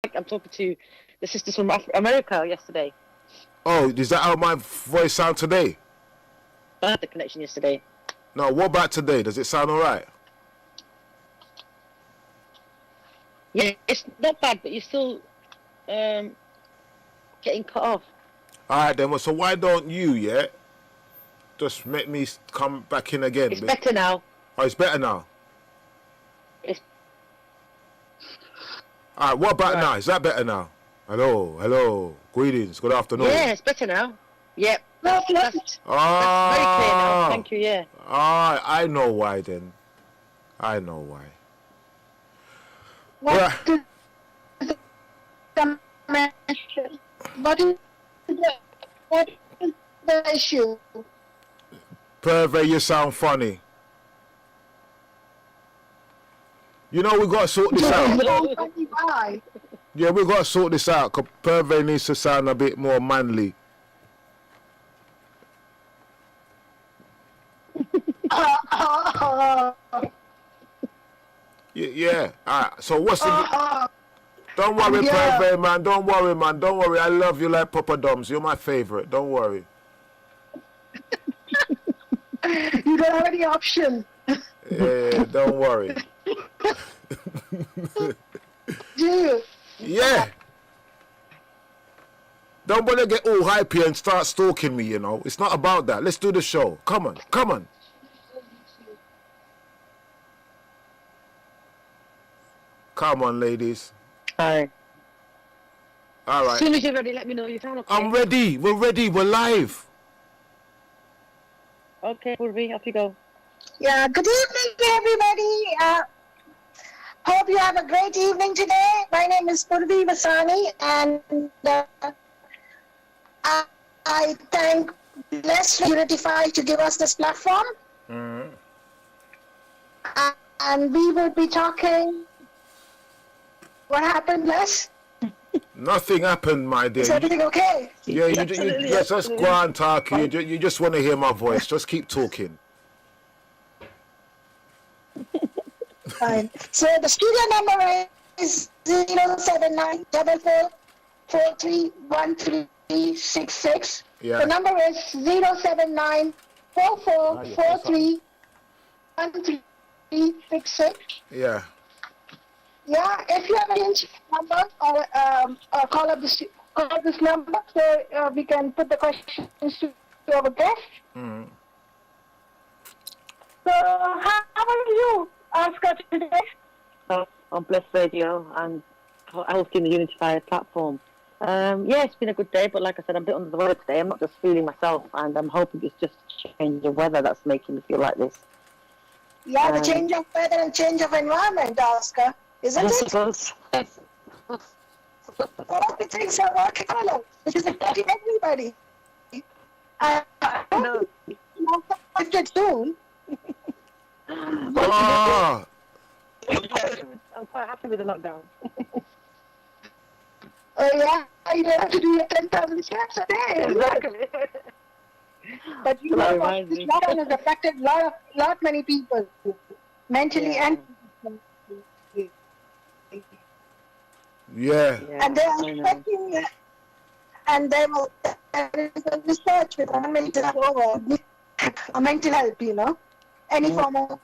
I'm talking to the sisters from America yesterday. Oh, is that how my voice sound today? I had the connection yesterday. No, what about today? Does it sound alright? Yeah, it's not bad, but you're still getting cut off. Alright then, well, so why don't you, just make me come back in again? It's better now. Oh, it's better now? It's... Alright, what about now? Is that better now? Hello. Greetings, good afternoon. Yeah, it's better now. Yep. That's very clear now. Thank you, yeah. I know why then. I know why. What is the issue? Purvi, you sound funny. You know we got to sort this out. Yeah, we got to sort this out, because Purvi needs to sound a bit more manly. Yeah. Alright, so what's the... Don't worry, Purvi, man. Don't worry, man. Don't worry. I love you like Papa Doms. You're my favorite. Don't worry. You don't have any option. Yeah, don't worry. Do you? Yeah. Don't bother get all hypey and start stalking me, you know. It's not about that. Let's do the show. Come on. Come on, ladies. Hi. All right. As soon as you're ready, let me know you sound okay. I'm ready. We're ready. We're live. Okay, Purvi, off you go. Yeah, good evening, everybody. Hope you have a great evening today. My name is Purvi Vasani, and I thank Blessed Unityfi to give us this platform. Mm-hmm. And we will be talking. What happened, Les? Nothing happened, my dear. Is everything okay? Yeah, yes, let's go on talking. You just want to hear my voice. Just keep talking. Fine. So the studio number is 07944431366. Yeah. The number is 07944431366. Yeah. Yeah, if you have a number or call up this number so we can put the questions to our guest. Mm-hmm. So how are you, Oscar, today? On Bless Radio and hosting the Unityfi platform. Yeah, it's been a good day, but like I said, I'm a bit under the weather today. I'm not just feeling myself, and I'm hoping it's just change of weather that's making me feel like this. Yeah, the change of weather and change of environment, Oscar, isn't it? All the things are working on. It is affecting everybody. No. Affected soon. Ah. I'm quite happy with the lockdown. Oh yeah, you don't have to do your 10,000 steps a day. Exactly. But you know what? This lockdown has affected many people, mentally and physically. Yeah. And they are affecting it. And there is a research with mental health, you know, any form of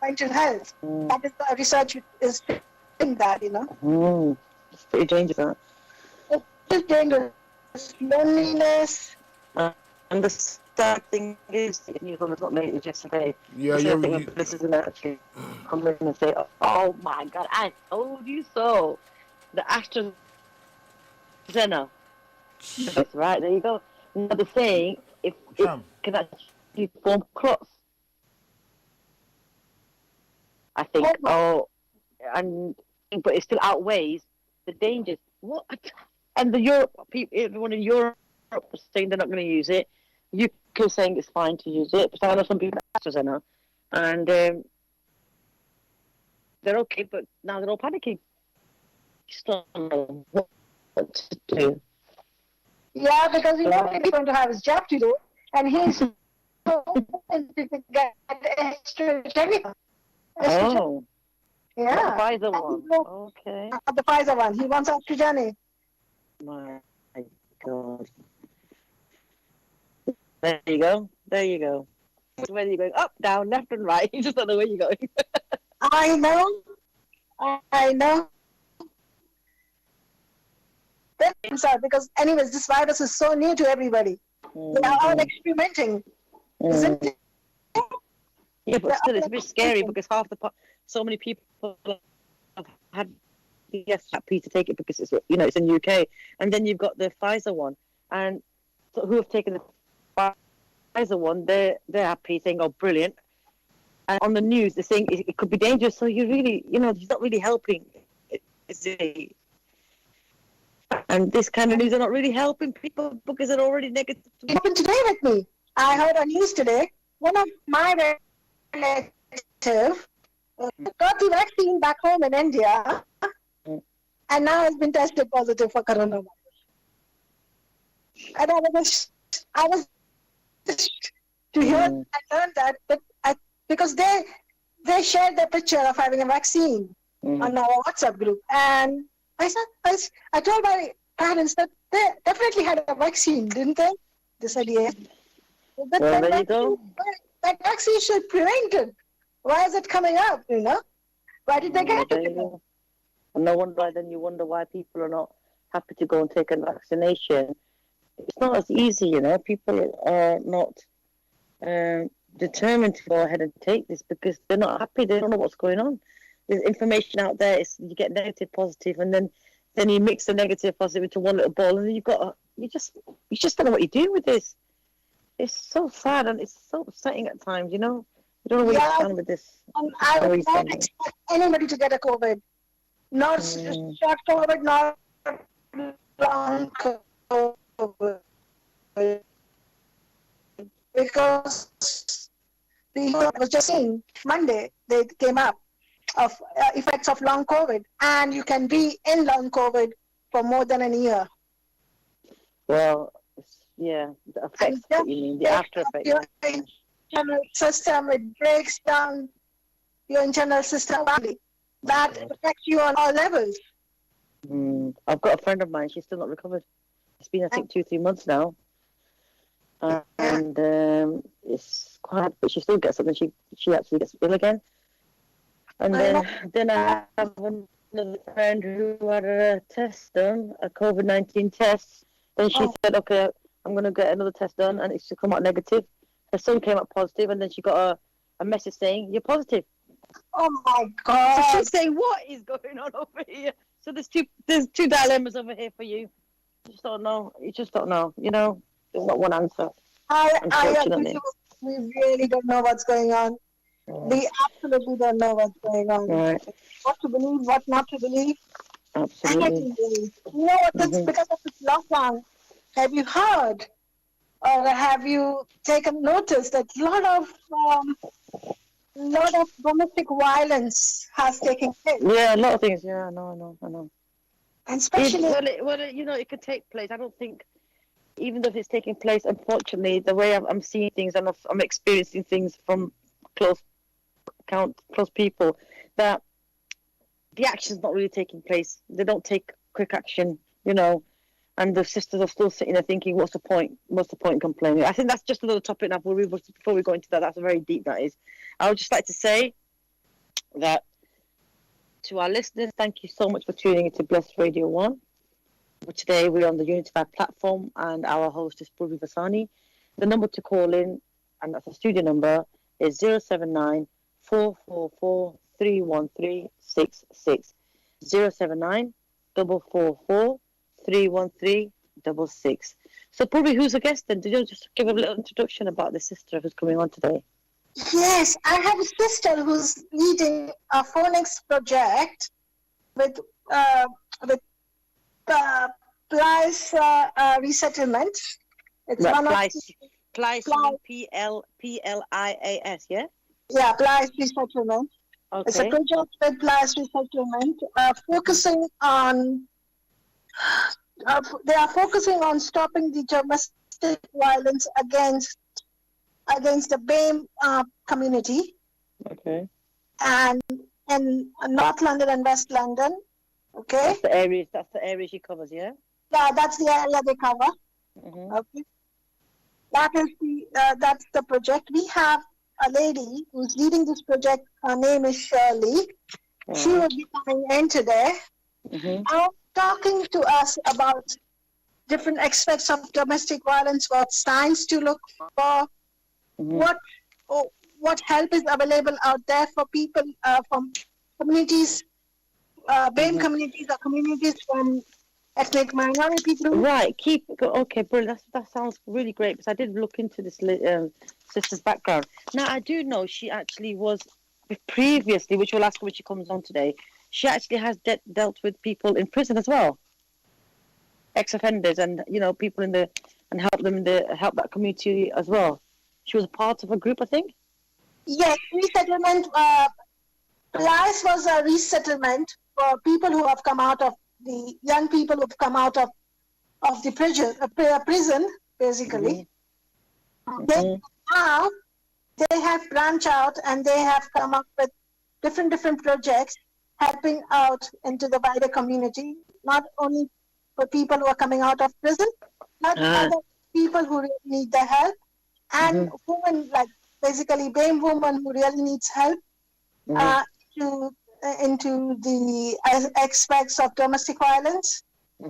mental health. That is the research is in that, you know. It's pretty dangerous. It's dangerous. Loneliness. And the sad thing is, the news on the top made it yesterday. Yeah, this is actually come in and say, oh my God, I told you so. The AstraZeneca. That's right, there you go. Now they're saying if it can actually form clots. I think. But it still outweighs the dangers. What? And the Europe people, everyone in Europe is saying they're not going to use it. UK is saying it's fine to use it. But I know some people AstraZeneca, and they're okay, but now they're all panicking. Just don't know what to do. Yeah, because he's going to have his job to do, and he's so to get AstraZeneca. Oh. Yeah. Not the Pfizer And one. he wants- Okay. the Pfizer one. He wants AstraZeneca. My God. There you go. There you go. Where are you going? Up, down, left, and right. You just don't know where you're going. I know. I know. Because anyways, this virus is so new to everybody. They are all experimenting, isn't it? Yeah, but They're still, it's all a bit scary experimenting. because so many people have had the happy to take it because it's it's in UK, and then you've got the Pfizer one, and so who have taken the Pfizer one, they're happy, saying, "Oh, brilliant." And on the news, they're saying it could be dangerous. So you really, it's not really helping. Is it? And this kind of news are not really helping people because they're already negative. It happened today with me. I heard on news today, one of my relatives got the vaccine back home in India and now has been tested positive for coronavirus. And I was to hear and learn that, but because they shared their picture of having a vaccine on our WhatsApp group, and I told my parents that they definitely had a vaccine, didn't they? They said yes. But Well, there you go. that vaccine should prevent it. Why is it coming up? Why did they get it? No wonder. Then you wonder why people are not happy to go and take a vaccination. It's not as easy, People are not determined to go ahead and take this because they're not happy. They don't know what's going on. There's information out there. You get negative, positive, and then you mix the negative, positive into one little ball, and then you just don't know what you do with this. It's so sad and it's so upsetting at times. You don't know where you stand with this. I would not expect anybody to get a COVID. Not short COVID, not long COVID. Because I was just saying, Monday, they came up of effects of long COVID, and you can be in long COVID for more than a year. Well, yeah, the effects, what you mean, the after effects. Your internal system, it breaks down your internal system. That affects you on all levels. I've got a friend of mine, she's still not recovered. It's been, I think, 2-3 months now. And it's quite, but she still gets something. She actually gets ill again. And then I have another friend who had a test done, a COVID-19 test. Then she said, okay, I'm going to get another test done, and it's to come out negative. Her son came out positive, and then she got a message saying, you're positive. Oh my God. So she's saying, what is going on over here? So there's two dilemmas over here for you. You just don't know. There's not one answer. I agree. We really don't know what's going on. We absolutely don't know what's going on. Right. What to believe, what not to believe. Absolutely. You know what? That's because of this lockdown. Have you heard or have you taken notice that a lot of domestic violence has taken place? Yeah, a lot of things. Yeah, I know. And especially, it could take place. I don't think, even though it's taking place, unfortunately, the way I'm seeing things and I'm experiencing things from close people, that the action's not really taking place. They don't take quick action, and the sisters are still sitting there thinking, what's the point? What's the point in complaining? I think that's just another topic now. Before we go into that, that's very deep, that is. I would just like to say that to our listeners, thank you so much for tuning into Blessed Radio 1. Today we're on the Unityfi platform, and our host is Purvi Vasani. The number to call in, and that's a studio number, is 079 444 31366. 079 444 31366. So, Purvi, who's the guest then? Did you just give a little introduction about the sister who's coming on today? Yes, I have a sister who's leading a phonics project with Plies resettlement. It's right, one Plies, Plias, yeah? Yeah, Plies resettlement. Okay. It's a project with Plies resettlement, focusing on. They are focusing on stopping the domestic violence against the BAME community. Okay. And in North London and West London. Okay. That's the areas. That's the area she covers. Yeah. Yeah, that's the area they cover. Mm-hmm. Okay. That's the project. We have a lady who's leading this project. Her name is Shirley. She will be coming in today, talking to us about different aspects of domestic violence, what signs to look for, what help is available out there for people from communities, BAME communities or communities from ethnic minority groups. Right. Okay, brilliant. That sounds really great, because I did look into this sister's background. Now, I do know she actually was previously, which we'll ask her when she comes on today, she actually has dealt with people in prison as well, ex-offenders, and people and help them help that community as well. She was a part of a group, I think. Yes, resettlement. Life was a resettlement for people who have come out of the young people who've come out of the prison, basically. Now they have branched out and they have come up with different projects helping out into the wider community, not only for people who are coming out of prison, but other people who really need the help, and women, like basically BAME women who really needs help into the aspects of domestic violence.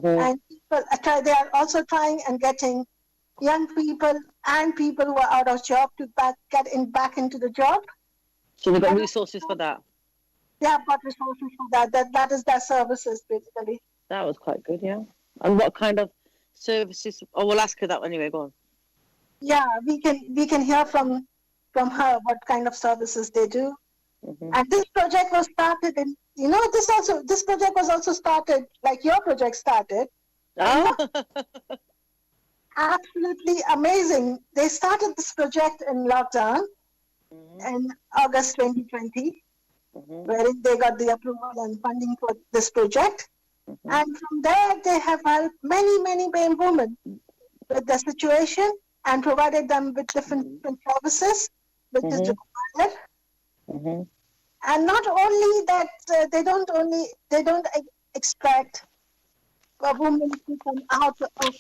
And they are also trying and getting young people and people who are out of job to get back into the job. So they've got resources for that. They have got resources for that. That is their services, basically. That was quite good, yeah. And what kind of services? Oh, we'll ask her that anyway. Go on. Yeah, we can hear from her what kind of services they do. And this project was started in, this project was also started like your project started. Oh. Absolutely amazing. They started this project in lockdown in August 2020, wherein they got the approval and funding for this project. And from there, they have helped many BAME women with the situation and provided them with different services, which is required. And not only that, they don't expect a woman to come out of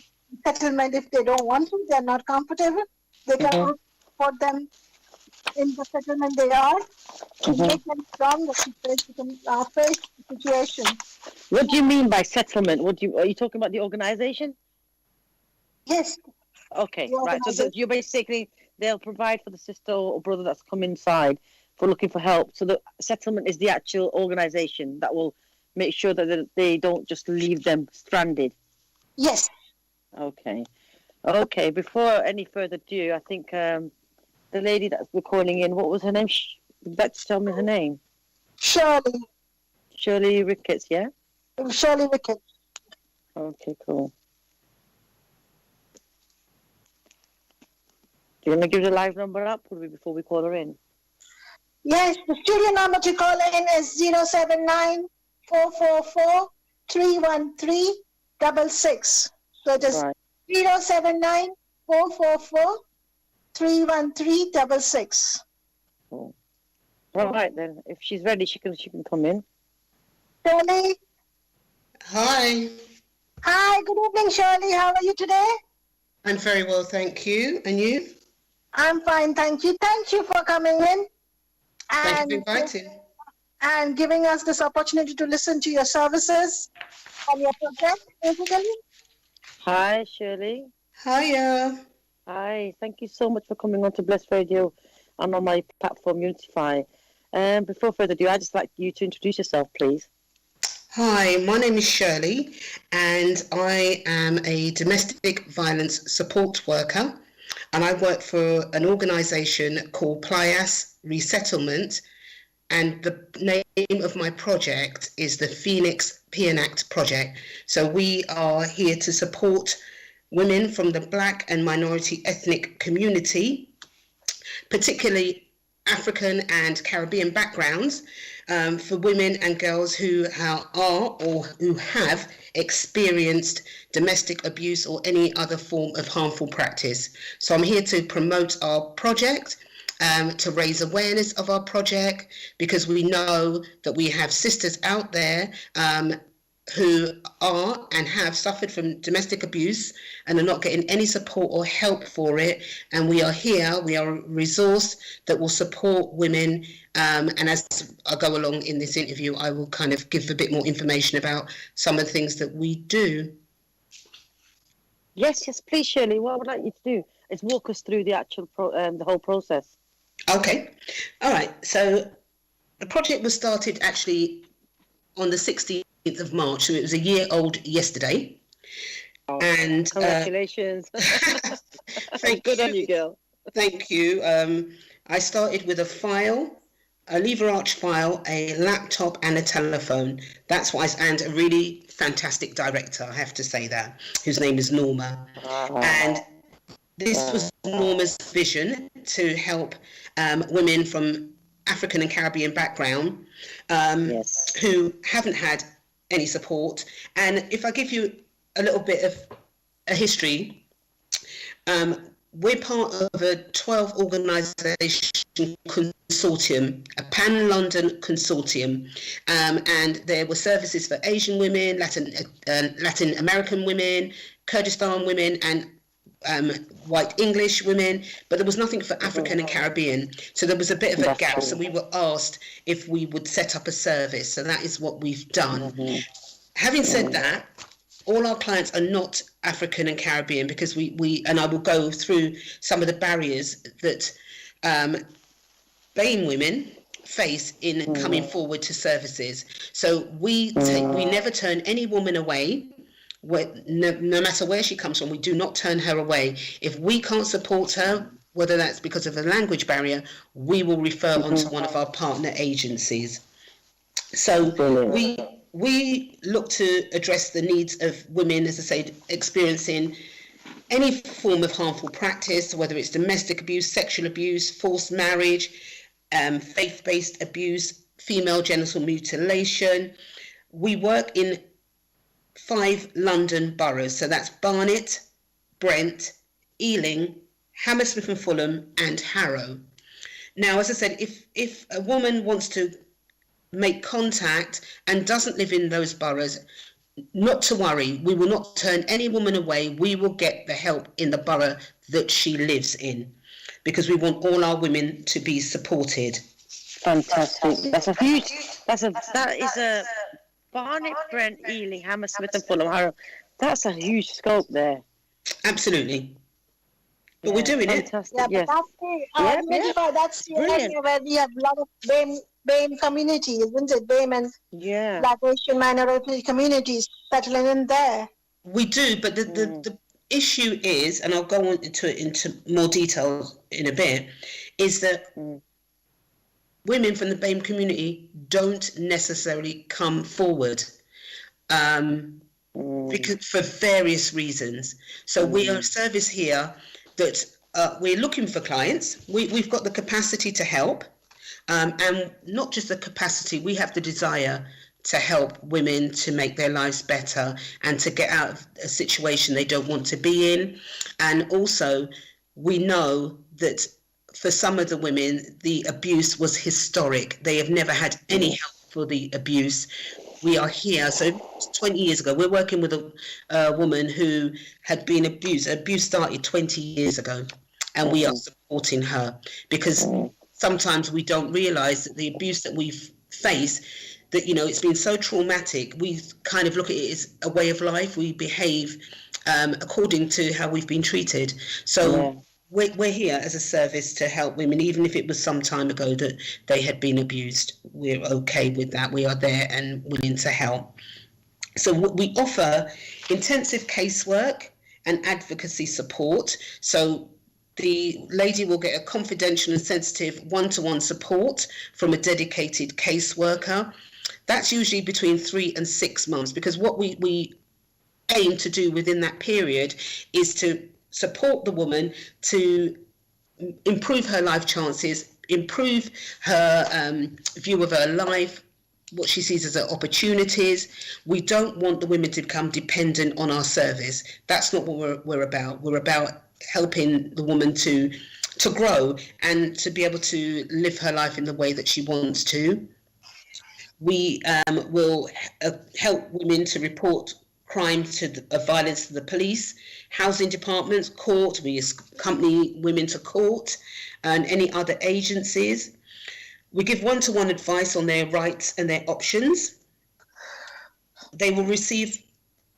settlement if they don't want to. They're not comfortable. They can support them in the settlement they are to make them strong the situation. What do you mean by settlement? Are you talking about the organization? Yes. Okay, right. So you're basically, they'll provide for the sister or brother that's come inside for looking for help. So the settlement is the actual organization that will make sure that they don't just leave them stranded. Yes. Okay. Before any further ado, I think the lady that's calling in, what was her name? Would you like to tell me her name? Shirley. Shirley Ricketts, yeah? Shirley Ricketts. Okay, cool. Do you want to give the live number up before we call her in? Yes, the studio number to call in is 079 444 31366. So it is 079 444 31366. Cool. All right then. If she's ready, she can come in. Shirley. Hi. Hi. Good evening, Shirley. How are you today? I'm very well, thank you. And you? I'm fine, thank you. Thank you for coming in. Thank you for inviting. And giving us this opportunity to listen to your services on your project, basically. Hi, Shirley. Hiya. Hi. Thank you so much for coming on to Bless Radio and on my platform, Unityfi. Before further ado, I'd just like you to introduce yourself, please. Hi, my name is Shirley, and I am a domestic violence support worker, and I work for an organisation called Plias Resettlement, and the name of my project is the Phoenix Peonact Project. So we are here to support women from the Black and minority ethnic community, particularly African and Caribbean backgrounds, for women and girls who are or who have experienced domestic abuse or any other form of harmful practice. So I'm here to promote our project to raise awareness of our project, because we know that we have sisters out there who are and have suffered from domestic abuse and are not getting any support or help for it. And we are here, we are a resource that will support women. And as I go along in this interview, I will kind of give a bit more information about some of the things that we do. Yes, please, Shirley. What I would like you to do is walk us through the actual the whole process. Okay. All right. So the project was started actually on the 16th of March, so it was a year old yesterday. Oh, and congratulations. Thank Good you. on you, girl. Thank you. I started with a file, a lever arch file, a laptop and a telephone. That's what and a really fantastic director, I have to say that, whose name is Norma. And this was Norma's vision to help women from African and Caribbean background who haven't had any support. And if I give you a little bit of a history, we're part of a 12 organisation consortium, a pan-London consortium, and there were services for Asian women, Latin American women, Kurdistan women, and white English women, but there was nothing for African and Caribbean. So there was a bit of a gap. So we were asked if we would set up a service. So that is what we've done. Having said that, all our clients are not African and Caribbean, because we and I will go through some of the barriers that BAME women face in coming forward to services. So we never turn any woman away. No matter where she comes from, we do not turn her away. If we can't support her, whether that's because of a language barrier, we will refer on to one of our partner agencies. So we look to address the needs of women, as I said, experiencing any form of harmful practice, whether it's domestic abuse, sexual abuse, forced marriage, faith-based abuse, female genital mutilation. We work in 5 London boroughs, so that's Barnet, Brent, Ealing, Hammersmith and Fulham, and Harrow. Now, as I said, if a woman wants to make contact and doesn't live in those boroughs, not to worry, we will not turn any woman away. We will get the help in the borough that she lives in, because we want all our women to be supported. Fantastic. That is a Barnet, Brent, Ealing, Hammersmith and Fulham, Harrow. That's a huge scope there. Absolutely. But we're doing fantastic. Yeah, Yes. but that's the area where we have a lot of BAME communities, isn't it? BAME and Black Asian minority communities settling in there. We do, but the issue is, and I'll go on into more detail in a bit, is that women from the BAME community don't necessarily come forward because for various reasons. So we are a service here that we're looking for clients. We've got the capacity to help, and not just the capacity, we have the desire to help women to make their lives better and to get out of a situation they don't want to be in. And also, we know that for some of the women, the abuse was historic. They have never had any help for the abuse. We are here. So 20 years ago, we're working with a woman who had been abused. Abuse started 20 years ago, and we are supporting her, because sometimes we don't realise that the abuse that we face, that, you know, it's been so traumatic, we kind of look at it as a way of life. We behave according to how we've been treated. So we're here as a service to help women, even if it was some time ago that they had been abused. We're okay with that. We are there and willing to help. So we offer intensive casework and advocacy support. So the lady will get a confidential and sensitive one-to-one support from a dedicated caseworker. That's usually between 3 and 6 months, because what we aim to do within that period is to support the woman to improve her life chances, improve her view of her life, what she sees as her opportunities. We don't want the women to become dependent on our service. That's not what we're about. We're about helping the woman to to grow and to be able to live her life in the way that she wants to. We will help women to report crime of violence to the police, housing departments, court. We accompany women to court and any other agencies. We give one-to-one advice on their rights and their options. They will receive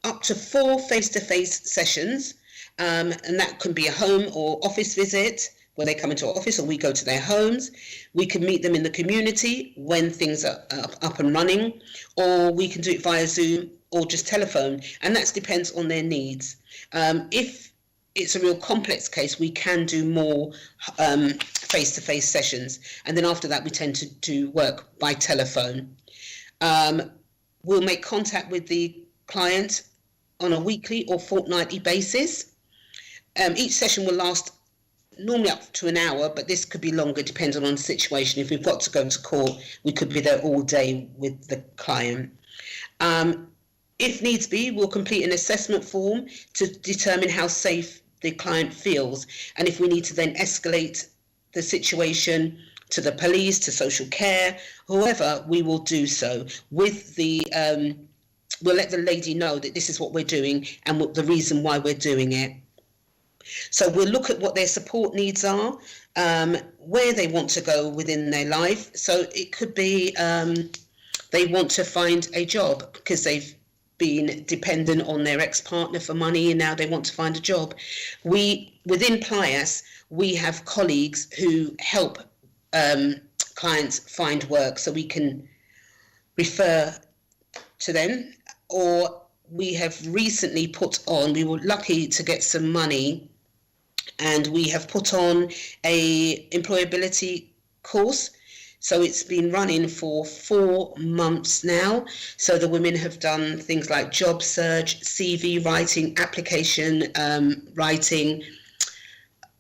up to 4 face-to-face sessions, and that can be a home or office visit where they come into our office or we go to their homes. We can meet them in the community when things are up and running, or we can do it via Zoom or just telephone, and that depends on their needs. If it's a real complex case, we can do more face-to-face sessions, and then after that we tend to do work by telephone. We'll make contact with the client on a weekly or fortnightly basis. Each session will last normally up to an hour, but this could be longer depending on the situation. If we've got to go to court, we could be there all day with the client. If needs be, we'll complete an assessment form to determine how safe the client feels, and if we need to then escalate the situation to the police, to social care, whoever, we will do so with the we'll let the lady know that this is what we're doing and what the reason why we're doing it. So we'll look at what their support needs are, where they want to go within their life. So it could be they want to find a job because they've been dependent on their ex-partner for money and now they want to find a job. Within Plias, we have colleagues who help clients find work, so we can refer to them. Or we have recently we were lucky to get some money, and we have put on a employability course. So it's been running for 4 months now. So the women have done things like job search, CV writing, application writing,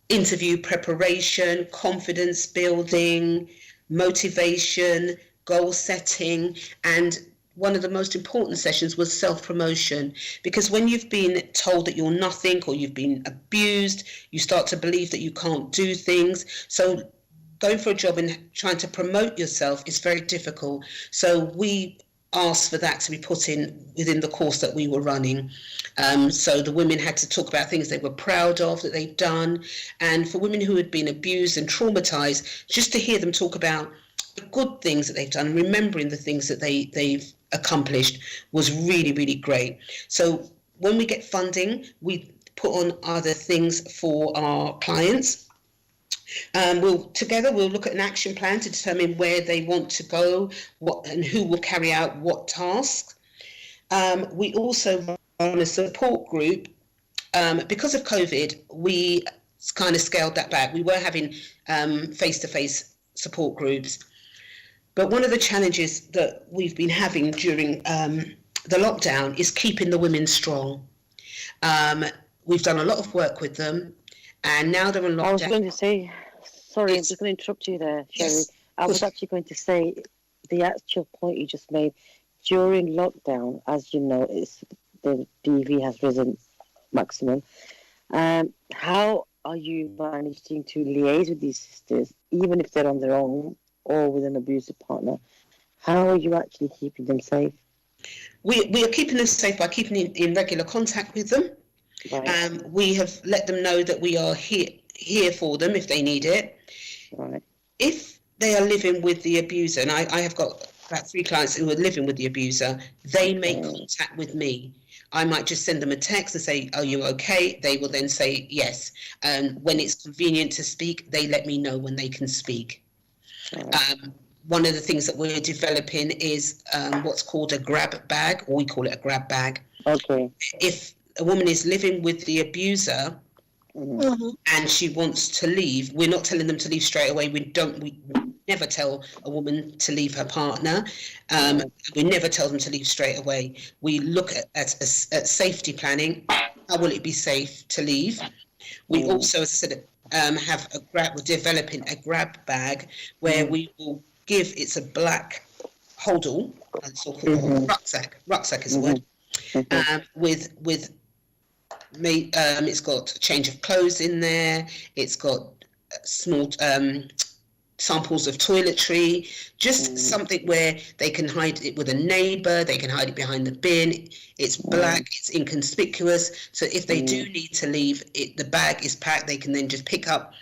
interview preparation, confidence building, motivation, goal setting, and one of the most important sessions was self-promotion, because when you've been told that you're nothing or you've been abused, you start to believe that you can't do things. So going for a job and trying to promote yourself is very difficult. So we asked for that to be put in within the course that we were running. So the women had to talk about things they were proud of that they'd done. And for women who had been abused and traumatized, just to hear them talk about the good things that they've done and remembering the things that they've accomplished was really, really great. So when we get funding, we put on other things for our clients. We'll look at an action plan to determine where they want to go, what and who will carry out what tasks. We also run a support group. Because of COVID, we kind of scaled that back. We were having face-to-face support groups. But one of the challenges that we've been having during the lockdown is keeping the women strong. We've done a lot of work with them, and now they're on lockdown. I was going to say, sorry, I'm just going to interrupt you there, Shirley. Yes. I was actually going to say the actual point you just made. During lockdown, as you know, the DV has risen maximum. How are you managing to liaise with these sisters, even if they're on their own or with an abusive partner? How are you actually keeping them safe? We are keeping them safe by keeping in regular contact with them. Right. We have let them know that we are here for them if they need it. Right. If they are living with the abuser, and I have got about 3 clients who are living with the abuser, they make contact with me. I might just send them a text and say, "Are you okay?" They will then say yes. And when it's convenient to speak, they let me know when they can speak. Right. One of the things that we're developing is what's called a grab bag, or we call it a grab bag. Okay. If a woman is living with the abuser and she wants to leave, we're not telling them to leave straight away. We never tell a woman to leave her partner. We never tell them to leave straight away. We look at safety planning. How will it be safe to leave? We also, as I said, we're developing a grab bag where we will give, it's a black holdall, so-called rucksack is the word, it's got a change of clothes in there, it's got small samples of toiletry, just something where they can hide it with a neighbour, they can hide it behind the bin. It's black, it's inconspicuous. So if they do need to leave, the bag is packed, they can then just pick up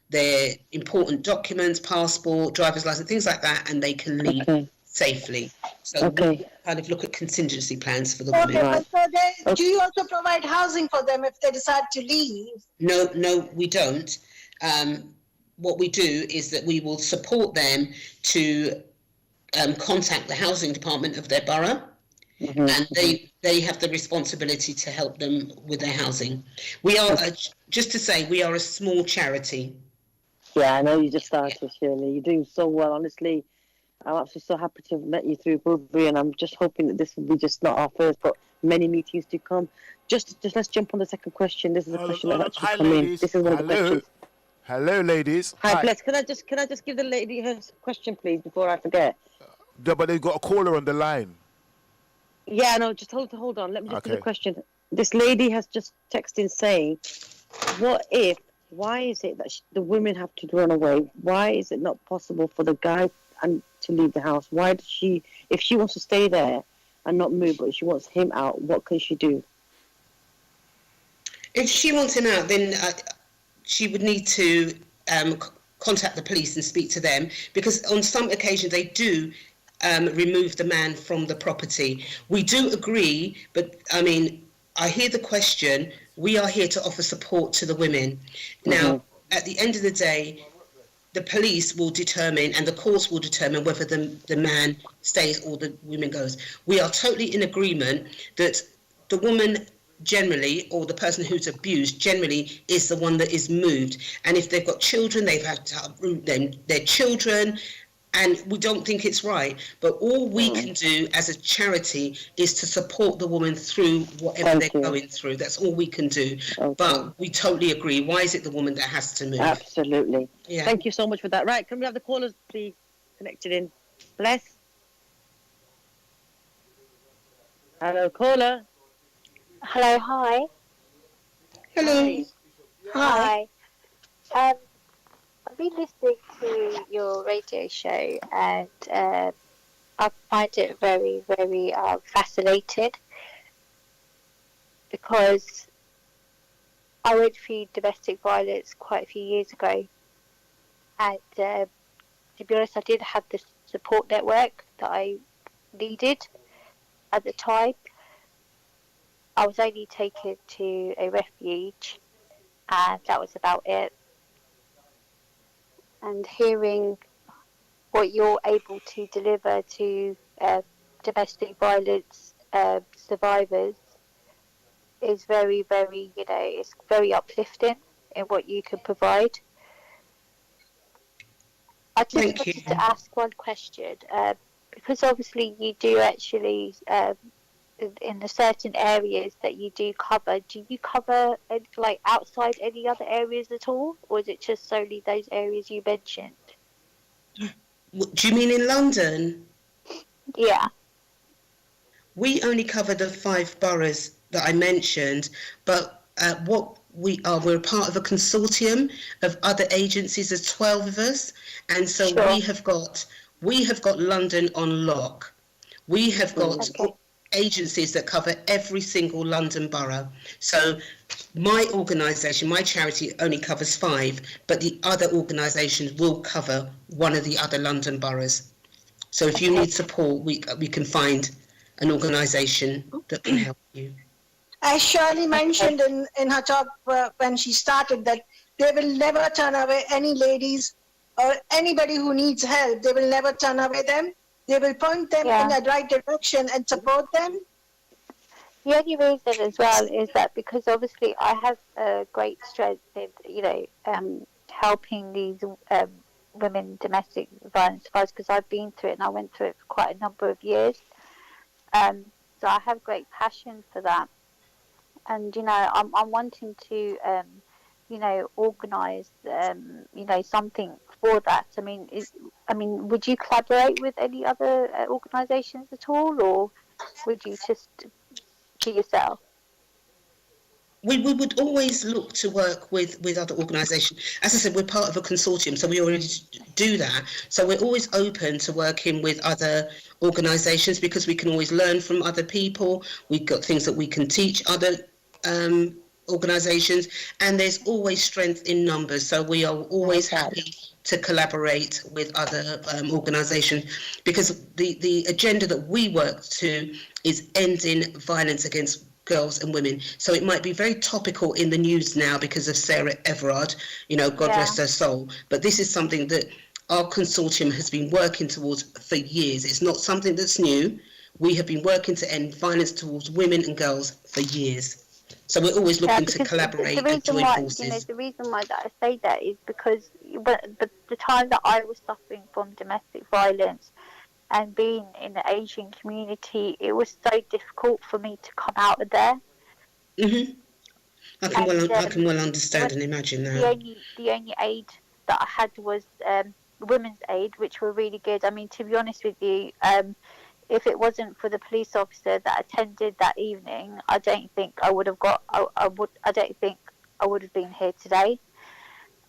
their important documents, passport, driver's license, things like that, and they can leave safely. So we kind of look at contingency plans for the women. Okay, but do you also provide housing for them if they decide to leave? No, we don't. What we do is that we will support them to contact the housing department of their borough, and they have the responsibility to help them with their housing. We are, just to say, we are a small charity. Yeah, I know you just started, Shirley. You're doing so well, honestly. I'm absolutely so happy to have met you through Purvi, and I'm just hoping that this will be just not our first, but many meetings to come. Just let's jump on the second question. This is a question that actually come in. This is one of the questions. Hello, ladies. Hi, Bless. Can I just give the lady her question, please, before I forget? No, but they've got a caller on the line. Yeah, no, just hold on. Let me just do the question. This lady has just texted saying, why is it that the women have to run away? Why is it not possible for the guy to leave the house? Why does she, if she wants to stay there and not move, but she wants him out, what can she do? If she wants him out, then she would need to contact the police and speak to them, because on some occasions they do remove the man from the property. We do agree, but I mean, I hear the question. We are here to offer support to the women. Now, at the end of the day, the police will determine and the courts will determine whether the man stays or the woman goes. We are totally in agreement that the woman generally, or the person who's abused generally, is the one that is moved. And if they've got children, they've had to uproot their children, and we don't think it's right. But all we can do as a charity is to support the woman through whatever they're going through. That's all we can do. But we totally agree. Why is it the woman that has to move? Absolutely. Yeah. Thank you so much for that. Right, can we have the callers be connected in? Bless. Hello, caller. Hello, hi. Hello. Hi. I've been listening to your radio show, and I find it very, very fascinating, because I went through domestic violence quite a few years ago, and to be honest, I didn't have the support network that I needed at the time. I was only taken to a refuge, and that was about it. And hearing what you're able to deliver to domestic violence survivors is very, very, it's very uplifting in what you can provide. I just wanted to ask one question, because obviously you do actually, in the certain areas that you do you cover like outside any other areas at all, or is it just solely those areas you mentioned? Do you mean in London? Yeah. We only cover the 5 boroughs that I mentioned, but we're part of a consortium of other agencies. There's 12 of us, and so we have got London on lock. We have got agencies that cover every single London borough. So my organisation, my charity, only covers 5, but the other organisations will cover one of the other London boroughs. So if you need support, we can find an organisation that can help you. As Shirley mentioned in her talk when she started, that they will never turn away any ladies or anybody who needs help. They will never turn away them. They will point them in the right direction and support them. The only reason as well is that because obviously I have a great strength in, helping these women domestic violence survivors, because I've been through it and I went through it for quite a number of years. So I have great passion for that. And, I'm wanting to, organise, something for that. I mean, would you collaborate with any other organisations at all, or would you just be yourself? we would always look to work with other organisations. As I said, we're part of a consortium, so we already do that. So we're always open to working with other organisations because we can always learn from other people. We've got things that we can teach other organisations, and there's always strength in numbers. So we are always happy to collaborate with other organisations, because the agenda that we work to is ending violence against girls and women. So it might be very topical in the news now because of Sarah Everard, God rest her soul. But this is something that our consortium has been working towards for years. It's not something that's new. We have been working to end violence towards women and girls for years. So we're always looking to collaborate and join forces. The reason why that I say that is because the time that I was suffering from domestic violence and being in the Asian community, it was so difficult for me to come out of there. Mm-hmm. I can well understand and imagine that. The only aid that I had was women's aid, which were really good. I mean, to be honest with you, if it wasn't for the police officer that attended that evening, I don't think I would have got. I don't think I would have been here today.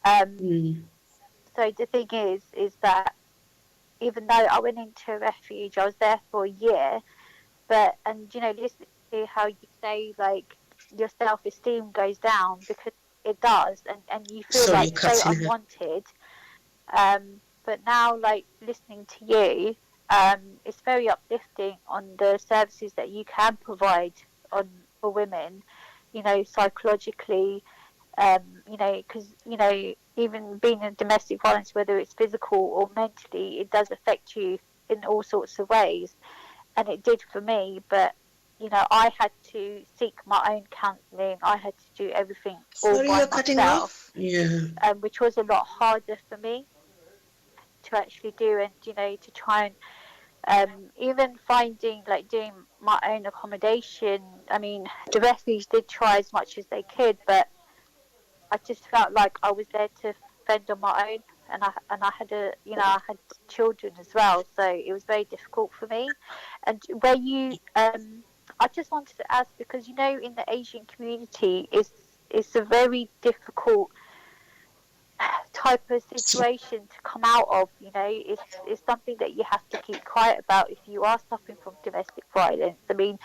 So the thing is that even though I went into a refuge, I was there for a year. And listen to how you say like your self-esteem goes down, because it does, and you feel like so unwanted. But now, like listening to you, it's very uplifting on the services that you can provide for women, psychologically, because even being in domestic violence, whether it's physical or mentally, it does affect you in all sorts of ways, and it did for me. But I had to seek my own counselling. I had to do everything all by myself, which was a lot harder for me to actually do, and to try and even doing my own accommodation. I mean, the refuge did try as much as they could, but I just felt like I was there to fend on my own, and I had I had children as well, so it was very difficult for me. And where you I just wanted to ask, because in the Asian community, it's a very difficult type of situation to come out of. It's something that you have to keep quiet about if you are suffering from domestic violence. I mean,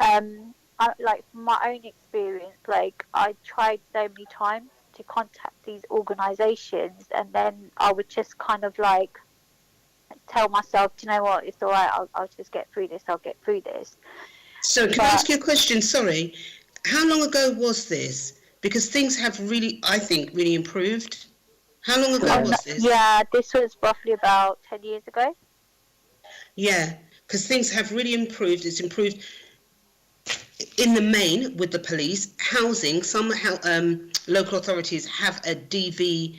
like from my own experience, like I tried so many times to contact these organisations, and then I would just kind of like tell myself, do you know what, it's all right, I'll just get through this. I'll get through this. So can I ask you a question? Sorry, how long ago was this? Because things have really, I think, really improved. How long ago was this? Yeah, this was roughly about 10 years ago. Yeah, because things have really improved. It's improved in the main with the police. Housing, some local authorities have a DV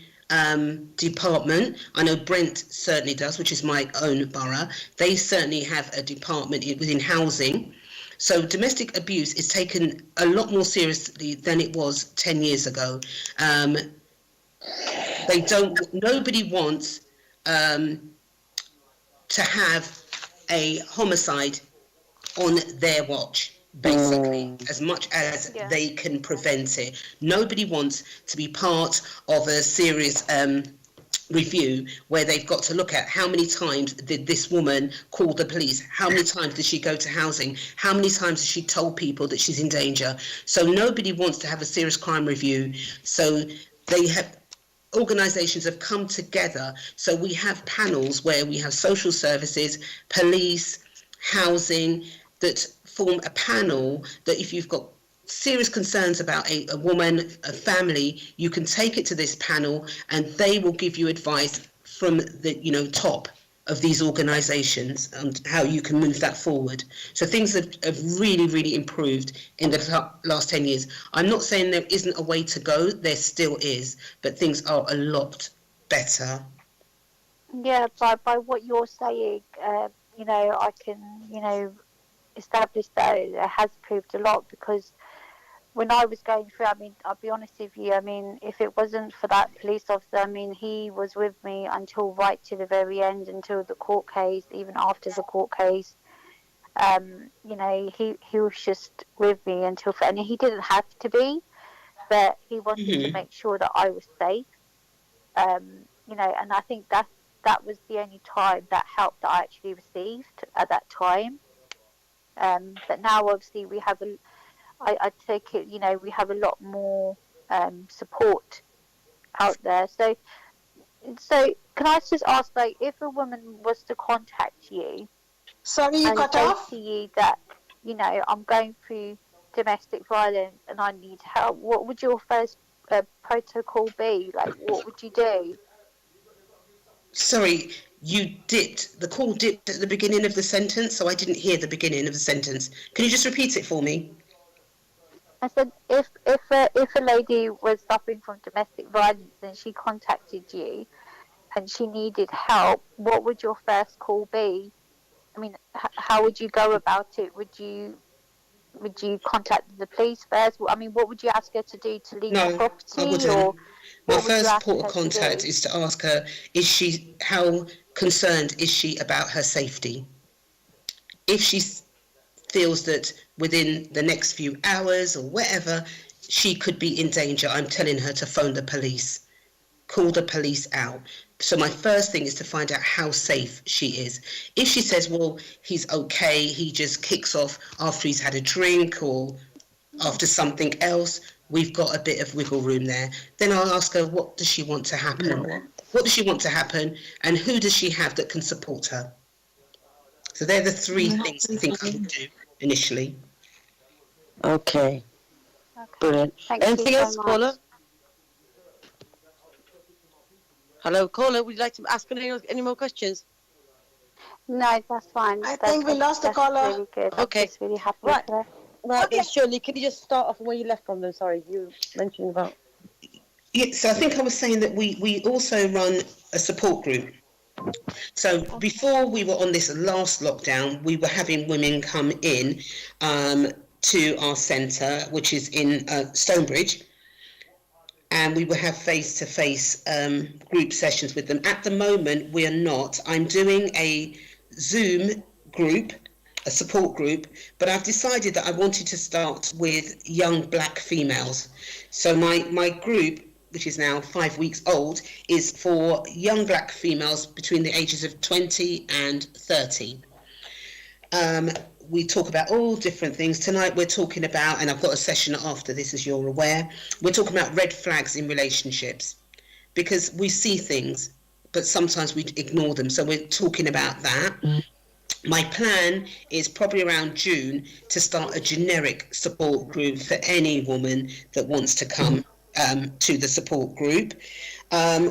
department. I know Brent certainly does, which is my own borough. They certainly have a department within housing. So domestic abuse is taken a lot more seriously than it was 10 years ago. Nobody wants to have a homicide on their watch, basically, as much as they can prevent it. Nobody wants to be part of a serious review where they've got to look at how many times did this woman call the police, how many times did she go to housing, how many times has she told people that she's in danger. So nobody wants to have a serious crime review. So organisations have come together. So we have panels where we have social services, police, housing, that form a panel that if you've got serious concerns about a woman, a family, you can take it to this panel and they will give you advice from the top of these organisations and how you can move that forward. So things have really, really improved in the last 10 years. I'm not saying there isn't a way to go, there still is, but things are a lot better. Yeah, by what you're saying, I can, establish that it has improved a lot, because when I was going through, I mean, I'll be honest with you, I mean, if it wasn't for that police officer, I mean, he was with me until right to the very end, until the court case, even after the court case. You know, he was just with me until, and he didn't have to be, but he wanted to make sure that I was safe. You know, and I think that was the only time that help that I actually received at that time. But now obviously we have I take it, you know, we have a lot more support out there. So can I just ask, like, if a woman was to contact you, sorry, you and cut say off? to you that, you know, I'm going through domestic violence and I need help, what would your first protocol be? Like, what would you do? Sorry, the call dipped at the beginning of the sentence, so I didn't hear the beginning of the sentence. Can you just repeat it for me? I said, if a lady was suffering from domestic violence and she contacted you and she needed help, what would your first call be? I mean, how would you go about it? Would you contact the police first? I mean, what would you ask her to do, to leave the No, I property, wouldn't. or My what would you first ask port her of to contact do? is to ask her, how concerned is she about her safety? If she feels that within the next few hours or whatever, she could be in danger, I'm telling her to phone the police. Call the police out. So my first thing is to find out how safe she is. If she says, well, he's okay, he just kicks off after he's had a drink or after something else, we've got a bit of wiggle room there. Then I'll ask her, what does she want to happen? What does she want to happen? And who does she have that can support her? So they're the three things I think I would do initially. Okay. Brilliant. Thank Anything you else, so much. caller? Hello, caller. Would you like to ask any more questions? No, that's fine. I think we lost the caller. Really good. Okay. I'm just really happy Right. with her. Right, Okay. then, Shirley, can you just start off where you left from then? Sorry, you mentioned about... Yeah, so I think I was saying that we also run a support group. So before we were on this last lockdown, we were having women come in to our centre, which is in Stonebridge, and we would have face-to-face group sessions with them. At the moment, we are not. I'm doing a Zoom group, a support group, but I've decided that I wanted to start with young black females. So my group, which is now 5 weeks old, is for young black females between the ages of 20 and 30. We talk about all different things. Tonight we're talking about, and I've got a session after this, as you're aware, we're talking about red flags in relationships, because we see things, but sometimes we ignore them. So we're talking about that. My plan is probably around June to start a generic support group for any woman that wants to come to the support group.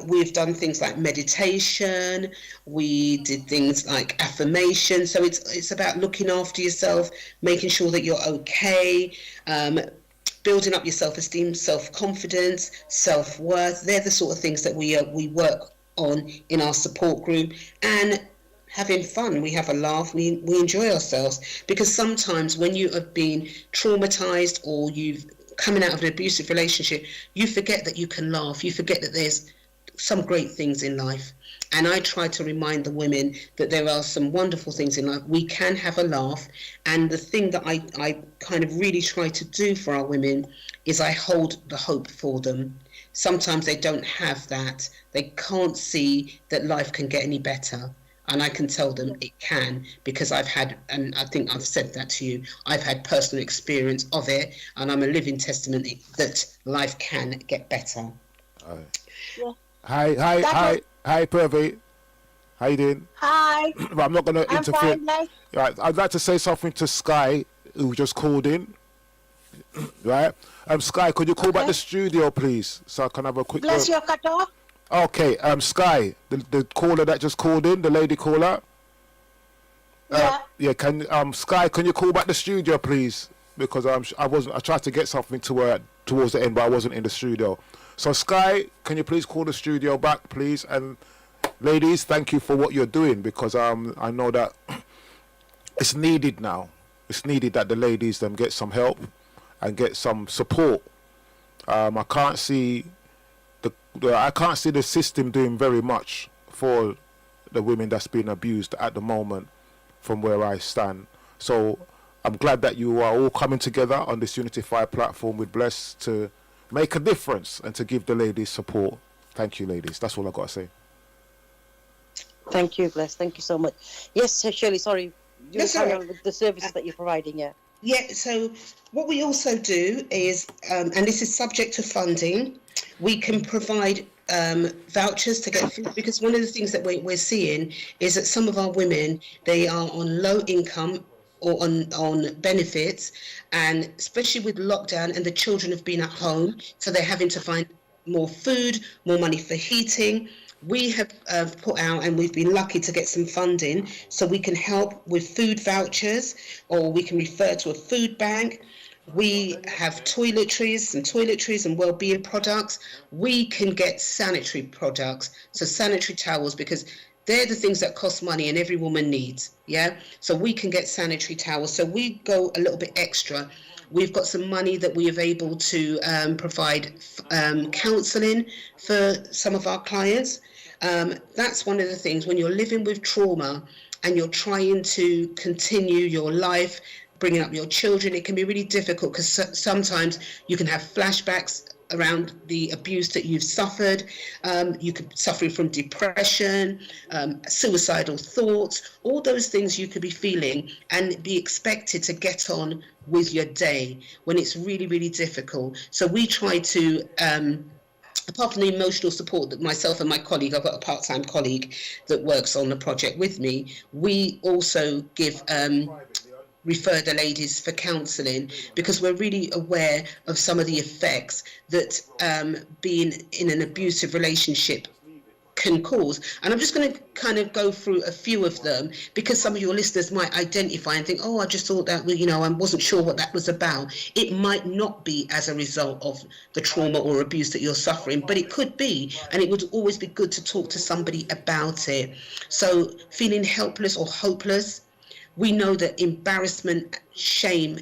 We've done things like meditation. We did things like affirmation. So it's about looking after yourself, making sure that you're okay, building up your self-esteem, self-confidence, self-worth. They're the sort of things that we work on in our support group, and having fun. We have a laugh, we enjoy ourselves, because sometimes when you have been traumatized or you've coming out of an abusive relationship, you forget that you can laugh, you forget that there's some great things in life. And I try to remind the women that there are some wonderful things in life. We can have a laugh. And the thing that I kind of really try to do for our women is I hold the hope for them. Sometimes they don't have that. They can't see that life can get any better. And I can tell them it can, because I've had, and I think I've said that to you, I've had personal experience of it, and I'm a living testament that life can get better. Yeah. Hi, Purvi. How you doing? Hi. But I'm not going to interfere. I'm fine. Right, I'd like to say something to Sky, who just called in. Right, Sky, could you call back the studio, please, so I can have a quick Bless word? your cut off. Okay, Sky, the caller that just called in, the lady caller. Yeah. Can Sky, can you call back the studio, please? Because I tried to get something to her towards the end, but I wasn't in the studio. So Sky, can you please call the studio back, please? And ladies, thank you for what you're doing, because I know that it's needed now. It's needed that the ladies them get some help and get some support. I can't see the system doing very much for the women that's being abused at the moment from where I stand. So I'm glad that you are all coming together on this Unityfi platform with Bless to make a difference and to give the ladies support. Thank you, ladies. That's all I've got to say. Thank you, Bless. Thank you so much. Yes, Shirley, sorry. You carry on with the services that you're providing, yeah. Yeah, so what we also do is, and this is subject to funding, we can provide vouchers to get food, because one of the things that we're seeing is that some of our women, they are on low income or on benefits, and especially with lockdown and the children have been at home, so they're having to find more food, more money for heating. We have put out, and we've been lucky to get some funding, so we can help with food vouchers, or we can refer to a food bank. We have toiletries and well-being products. We can get sanitary products, so sanitary towels, because they're the things that cost money and every woman needs, yeah? So we can get sanitary towels. So we go a little bit extra. We've got some money that we have able to provide counselling for some of our clients. That's one of the things, when you're living with trauma and you're trying to continue your life, bringing up your children, it can be really difficult, because sometimes you can have flashbacks around the abuse that you've suffered. You could be suffering from depression, suicidal thoughts, all those things you could be feeling, and be expected to get on with your day when it's really, really difficult. So we try to, apart from the emotional support that myself and my colleague, I've got a part-time colleague that works on the project with me, we also give refer the ladies for counselling, because we're really aware of some of the effects that being in an abusive relationship can cause. And I'm just going to kind of go through a few of them, because some of your listeners might identify and think, oh, I just thought that, you know, I wasn't sure what that was about. It might not be as a result of the trauma or abuse that you're suffering, but it could be, and it would always be good to talk to somebody about it. So feeling helpless or hopeless. We know that embarrassment, shame,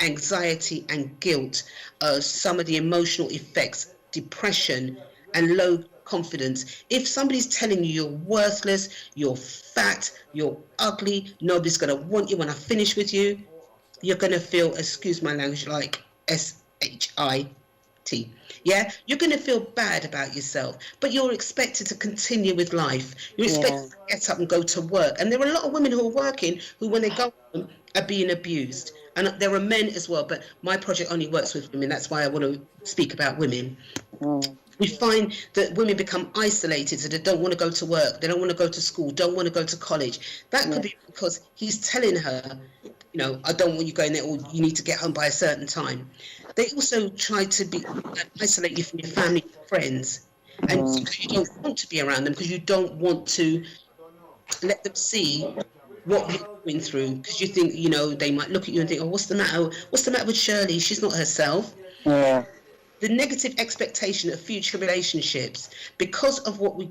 anxiety and guilt are some of the emotional effects, depression and low confidence. If somebody's telling you you're worthless, you're fat, you're ugly, nobody's going to want you when I finish with you, you're going to feel, excuse my language, like S-H-I-T. Yeah, you're going to feel bad about yourself, but you're expected to continue with life. You're expected to get up and go to work. And there are a lot of women who are working who, when they go home, are being abused. And there are men as well, but my project only works with women. That's why I want to speak about women. We find that women become isolated, so they don't want to go to work, they don't want to go to school, don't want to go to college. That could be because he's telling her, you know, I don't want you going there, or you need to get home by a certain time. They also try to isolate you from your family and friends, and you don't want to be around them, because you don't want to let them see what you're going through, because you think, you know, they might look at you and think, oh, what's the matter? What's the matter with Shirley? She's not herself. Yeah. The negative expectation of future relationships, because of what we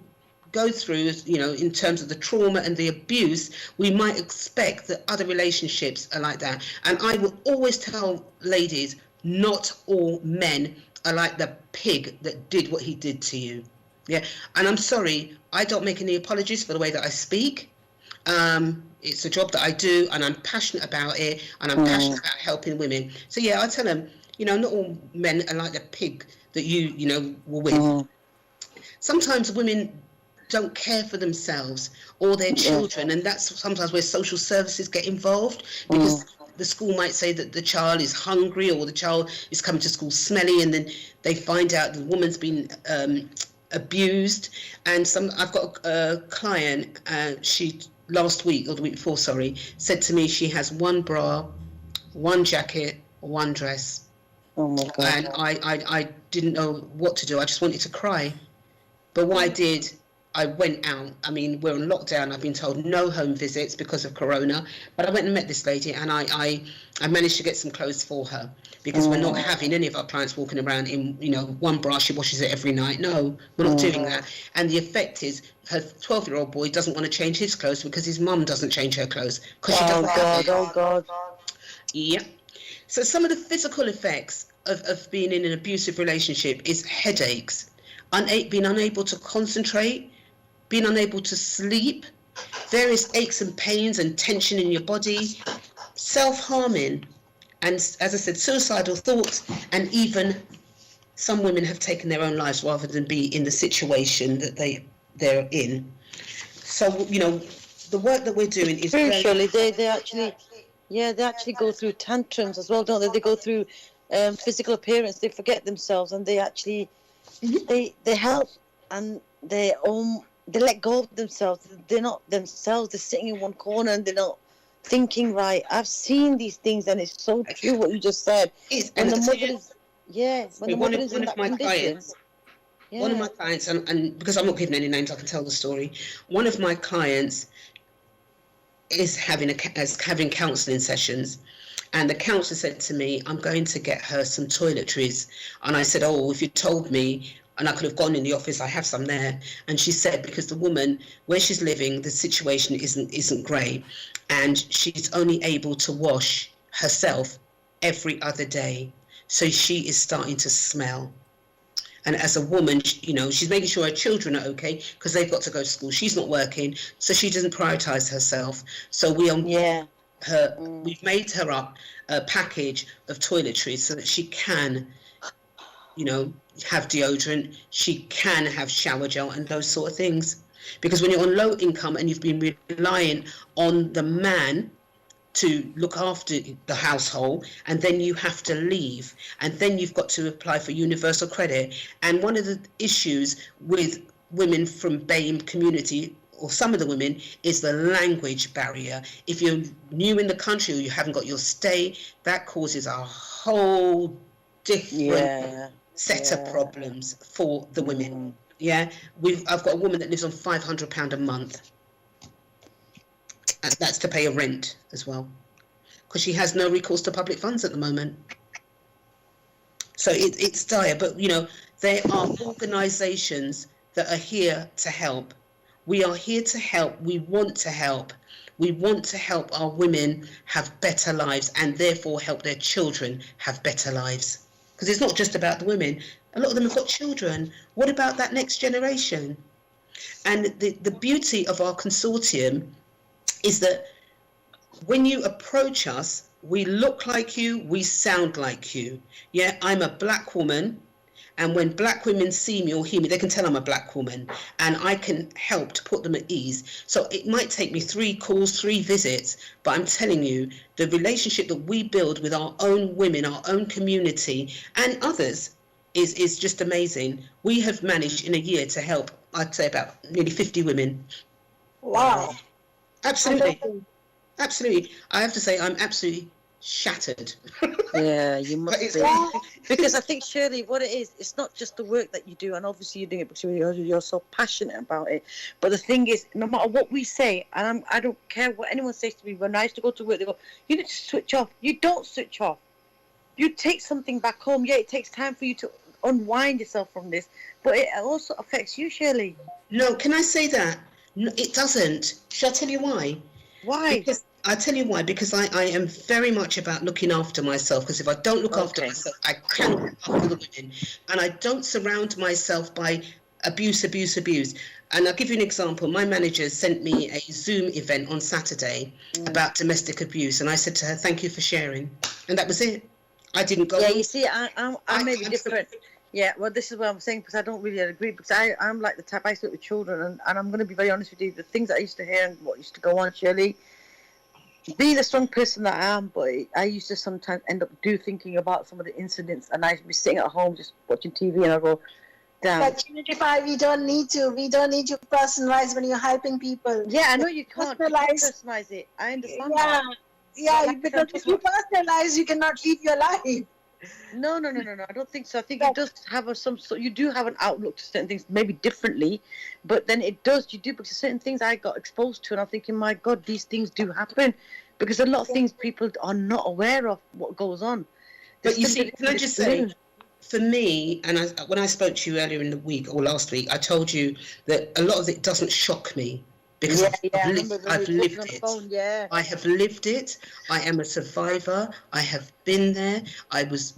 go through, you know, in terms of the trauma and the abuse, we might expect that other relationships are like that. And I will always tell ladies, not all men are like the pig that did what he did to you. Yeah. And I'm sorry, I don't make any apologies for the way that I speak. It's a job that I do, and I'm passionate about it, and I'm passionate about helping women. So yeah, I tell them, you know, not all men are like the pig that you know, were with. Sometimes women don't care for themselves or their children, and that's sometimes where social services get involved, because the school might say that the child is hungry, or the child is coming to school smelly, and then they find out the woman's been abused. And I've got a client, she last week or the week before, sorry, said to me she has one bra, one jacket, one dress. Oh my God. And I didn't know what to do. I just wanted to cry. But what I did, I went out. I mean, we're on lockdown. I've been told no home visits because of Corona. But I went and met this lady, and I managed to get some clothes for her, because we're not having any of our clients walking around in, you know, one bra, she washes it every night. No, we're not doing that. And the effect is her 12-year-old boy doesn't want to change his clothes because his mum doesn't change her clothes because she doesn't have it. Oh God. Yeah. So some of the physical effects of being in an abusive relationship is headaches, being unable to concentrate, being unable to sleep, various aches and pains and tension in your body, self-harming, and as I said, suicidal thoughts, and even some women have taken their own lives rather than be in the situation that they're in. So, you know, the work that we're doing is Spiritually, they actually go through tantrums as well, don't they? They go through physical appearance. They forget themselves, and they actually they help, and they let go of themselves. They're not themselves. They're sitting in one corner and they're not thinking right. I've seen these things, and it's so true what you just said. When the mother is, when the mother is in that condition. One of my clients, and because I'm not giving any names, I can tell the story. One of my clients is having counselling sessions, and the counsellor said to me, "I'm going to get her some toiletries." And I said, "Oh, if you told me, and I could have gone in the office, I have some there." And she said, because the woman, where she's living, the situation isn't great, and she's only able to wash herself every other day, so she is starting to smell. And as a woman, you know, she's making sure her children are okay because they've got to go to school. She's not working, so she doesn't prioritise herself. So we've made her up a package of toiletries so that she can, you know, have deodorant, she can have shower gel and those sort of things. Because when you're on low income and you've been relying on the man to look after the household, and then you have to leave, and then you've got to apply for universal credit. And one of the issues with women from BAME community, or some of the women, is the language barrier. If you're new in the country or you haven't got your stay, that causes a whole different set of problems for the women. I've got a woman that lives on £500 a month. And that's to pay a rent as well, because she has no recourse to public funds at the moment. So it's dire, but you know, there are organisations that are here to help. We are here to help. We want to help. We want to help our women have better lives, and therefore help their children have better lives. Because it's not just about the women. A lot of them have got children. What about that next generation? And the beauty of our consortium is that when you approach us, we look like you, we sound like you. Yeah, I'm a black woman, and when black women see me or hear me, they can tell I'm a black woman, and I can help to put them at ease. So it might take me 3 calls, 3 visits, but I'm telling you, the relationship that we build with our own women, our own community, and others is just amazing. We have managed in a year to help, I'd say, about nearly 50 women. Wow. Absolutely. I have to say, I'm absolutely shattered. Yeah, you must be. Because I think, Shirley, what it is, it's not just the work that you do, and obviously you're doing it because you're so passionate about it. But the thing is, no matter what we say, and I don't care what anyone says to me, when I used to go to work, they go, "You need to switch off." You don't switch off. You take something back home. Yeah, it takes time for you to unwind yourself from this, but it also affects you, Shirley. No, can I say that? No, it doesn't. Shall I tell you why? Why? Because I'll tell you why. Because I am very much about looking after myself. Because if I don't look after myself, I cannot look after the women. And I don't surround myself by abuse. And I'll give you an example. My manager sent me a Zoom event on Saturday about domestic abuse. And I said to her, "Thank you for sharing." And that was it. I didn't go. Yeah, you see, I may be different. Yeah, well, this is what I'm saying, because I don't really agree, because I'm like the type, I used to work with children, and I'm going to be very honest with you, the things I used to hear and what used to go on, Shirley, being the strong person that I am, but I used to sometimes end up thinking about some of the incidents, and I'd be sitting at home just watching TV, and I go, damn. But Unityfi, we don't need to personalize when you're helping people. Yeah, I know you can't personalize it. I understand that. Yeah, because if you personalize, you cannot live your life. No. I don't think so. I think it does have you do have an outlook to certain things, maybe differently, but then you do, because certain things I got exposed to, and I'm thinking, my God, these things do happen, because a lot of things people are not aware of what goes on. But you see, can I just say, for me, and when I spoke to you earlier in the week or last week, I told you that a lot of it doesn't shock me. Because I've lived it. Yeah. I have lived it. I am a survivor. I have been there. I was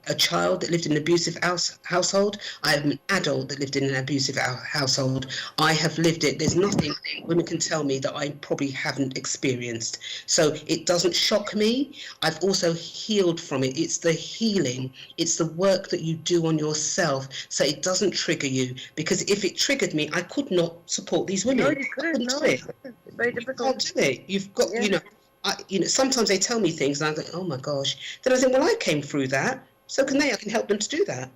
a child that lived in an abusive household. I am an adult that lived in an abusive household. I have lived it. There's nothing women can tell me that I probably haven't experienced. So it doesn't shock me. I've also healed from it. It's the healing. It's the work that you do on yourself so it doesn't trigger you. Because if it triggered me, I could not support these women. No, you couldn't. No, it's very difficult. You can't do it. You've got, sometimes they tell me things and I think, oh my gosh. Then I think, well, I came through that. So can they? I can help them to do that.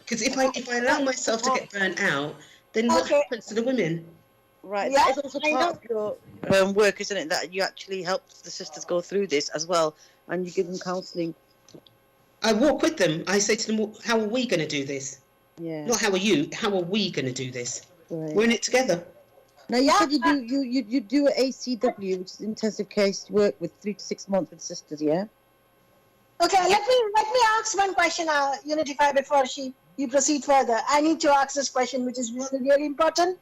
Because if I allow myself to get burnt out, then what happens to the women? Right, that is also part of your work, isn't it? That you actually help the sisters go through this as well, and you give them counselling. I walk with them. I say to them, how are we going to do this? Yeah. Not how are you. How are we going to do this? Right. We're in it together. Now you said you do ACW, which is intensive case work with 3 to 6 months with sisters, yeah? Okay, let me ask one question, Unityfi, before you proceed further. I need to ask this question, which is really, really important.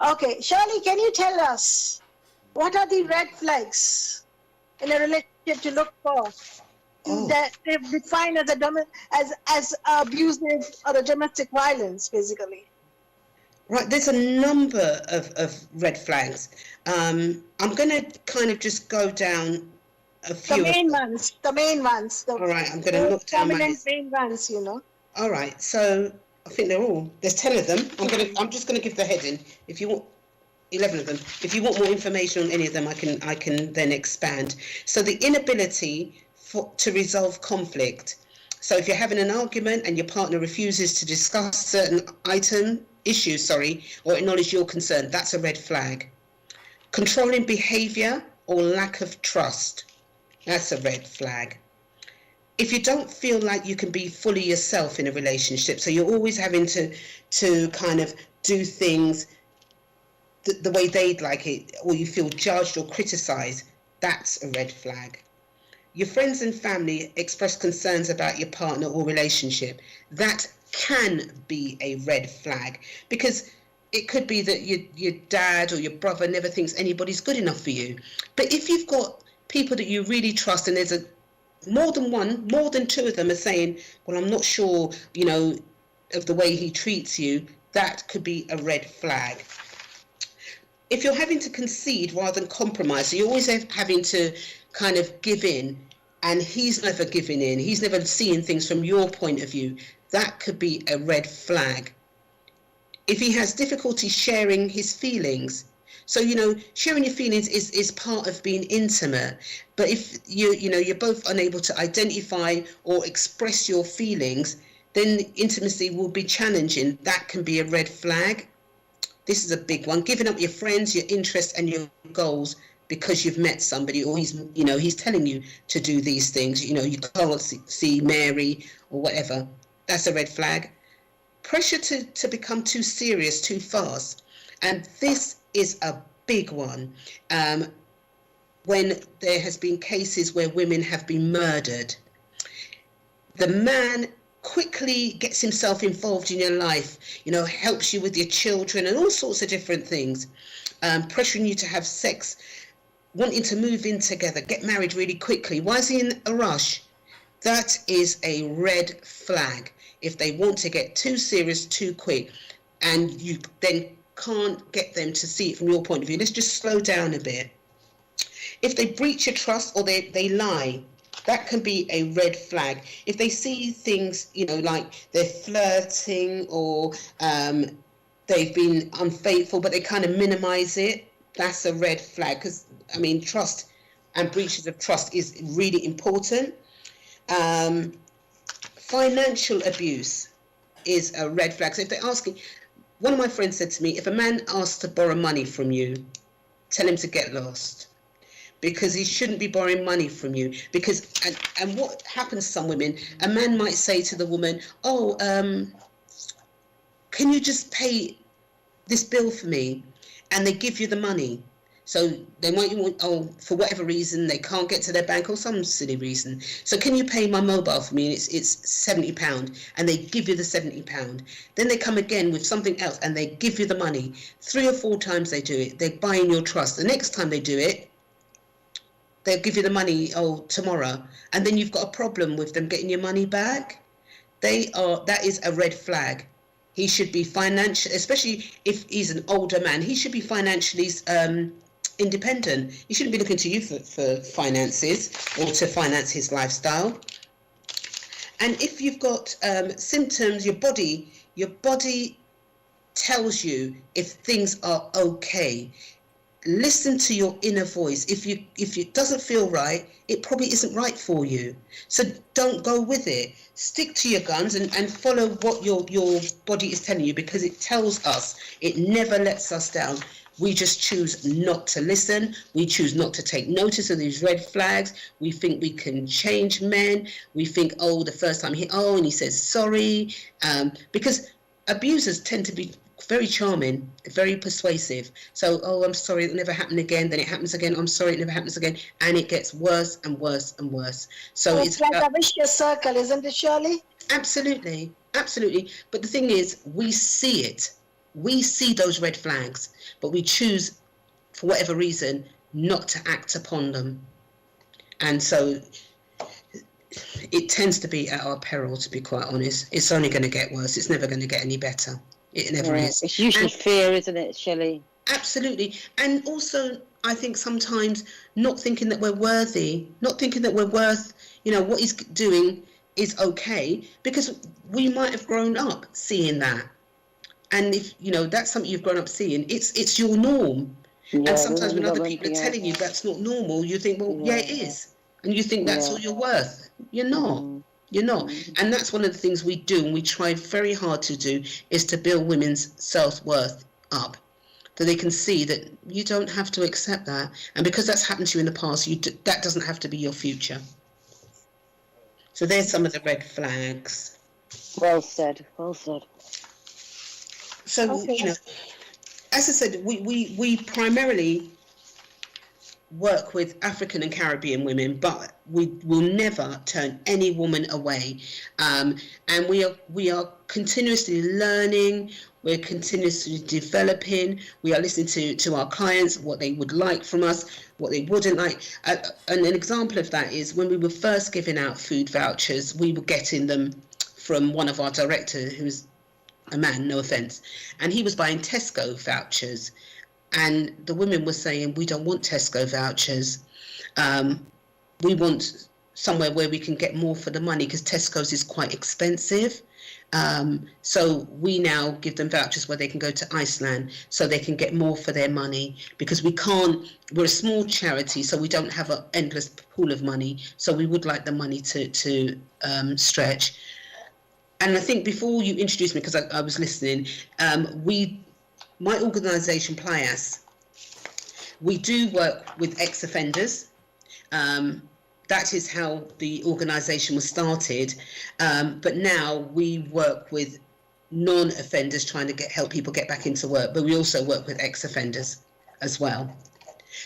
Okay, Shirley, can you tell us what are the red flags in a relationship to look for that they define as abusive or domestic violence, basically? Right, there's a number of red flags. I'm going to kind of just go down a few. The main ones. All right, I'm going to look down my list. Main ones, All right, so I think there's 10 of them. I'm just going to give the heading. If you want 11 of them. If you want more information on any of them, I can then expand. So the inability to resolve conflict. So if you're having an argument and your partner refuses to discuss certain issues, or acknowledge your concern, that's a red flag. Controlling behaviour or lack of trust, that's a red flag. If you don't feel like you can be fully yourself in a relationship, so you're always having to kind of do things the way they'd like it, or you feel judged or criticised, that's a red flag. Your friends and family express concerns about your partner or relationship, that can be a red flag, because it could be that your dad or your brother never thinks anybody's good enough for you. But if you've got people that you really trust and there's more than two of them are saying, well, I'm not sure, of the way he treats you, that could be a red flag. If you're having to concede rather than compromise, so you're always having to kind of give in, and he's never giving in, he's never seeing things from your point of view, that could be a red flag. If he has difficulty sharing his feelings, so sharing your feelings is part of being intimate, but if you're both unable to identify or express your feelings, then intimacy will be challenging. That can be a red flag. This is a big one. Giving up your friends, your interests and your goals because you've met somebody, or he's telling you to do these things, you can't see Mary or whatever. That's a red flag. Pressure to become too serious too fast. And this is a big one. When there has been cases where women have been murdered, the man quickly gets himself involved in your life, helps you with your children and all sorts of different things, pressuring you to have sex, wanting to move in together, get married really quickly. Why is he in a rush? That is a red flag. If they want to get too serious too quick and you then can't get them to see it from your point of view, let's just slow down a bit. If they breach your trust or they lie, that can be a red flag. If they see things, like they're flirting or they've been unfaithful, but they kind of minimize it, that's a red flag. Because, trust and breaches of trust is really important. Financial abuse is a red flag. So if they're asking, one of my friends said to me, if a man asks to borrow money from you, tell him to get lost, because he shouldn't be borrowing money from you. Because and what happens to some women, a man might say to the woman, can you just pay this bill for me? And they give you the money. So they might, for whatever reason, they can't get to their bank or some silly reason. So can you pay my mobile for me? And it's £70, and they give you the £70. Then they come again with something else and they give you the money. 3 or 4 times they do it. They're buying your trust. The next time they do it, they'll give you the money, tomorrow, and then you've got a problem with them getting your money back. That is a red flag. He should be financial, especially if he's an older man, he should be financially independent. He shouldn't be looking to you for finances or to finance his lifestyle. And if you've got symptoms, your body tells you if things are okay. Listen to your inner voice. If it doesn't feel right, it probably isn't right for you. So don't go with it. Stick to your guns and follow what your body is telling you, because it tells us, it never lets us down. We just choose not to listen. We choose not to take notice of these red flags. We think we can change men. We think, the first time and he says sorry. Because abusers tend to be very charming, very persuasive. So, I'm sorry, it never happened again. Then it happens again. I'm sorry, it never happens again. And it gets worse and worse and worse. So it's like a vicious circle, isn't it, Shirley? Absolutely. Absolutely. But the thing is, we see it. We see those red flags, but we choose, for whatever reason, not to act upon them. And so it tends to be at our peril, to be quite honest. It's only going to get worse. It's never going to get any better. It never is. It's usually fear, isn't it, Shirley? Absolutely. And also, I think sometimes not thinking that we're worthy, not thinking that we're worth, what he's doing is okay, because we might have grown up seeing that. And if, that's something you've grown up seeing, it's your norm. Yeah, and sometimes when other people are telling you that's not normal, you think, well, yeah, it is. And you think that's all you're worth. You're not. You're not. And that's one of the things we do, and we try very hard to do, is to build women's self-worth up, so they can see that you don't have to accept that. And because that's happened to you in the past, that doesn't have to be your future. So there's some of the red flags. Well said. Well said. So, as I said, we primarily work with African and Caribbean women, but we will never turn any woman away. And we are continuously learning. We're continuously developing. We are listening to our clients, what they would like from us, what they wouldn't like. And an example of that is when we were first giving out food vouchers, we were getting them from one of our directors, who's a man, no offence, and he was buying Tesco vouchers, and the women were saying, we don't want Tesco vouchers, we want somewhere where we can get more for the money, because Tesco's is quite expensive. So we now give them vouchers where they can go to Iceland so they can get more for their money, because we're a small charity, so we don't have an endless pool of money, so we would like the money to stretch. And I think before you introduced me, because I was listening, my organisation, Plias, we do work with ex-offenders. That is how the organisation was started. But now we work with non-offenders trying to help people get back into work. But we also work with ex-offenders as well.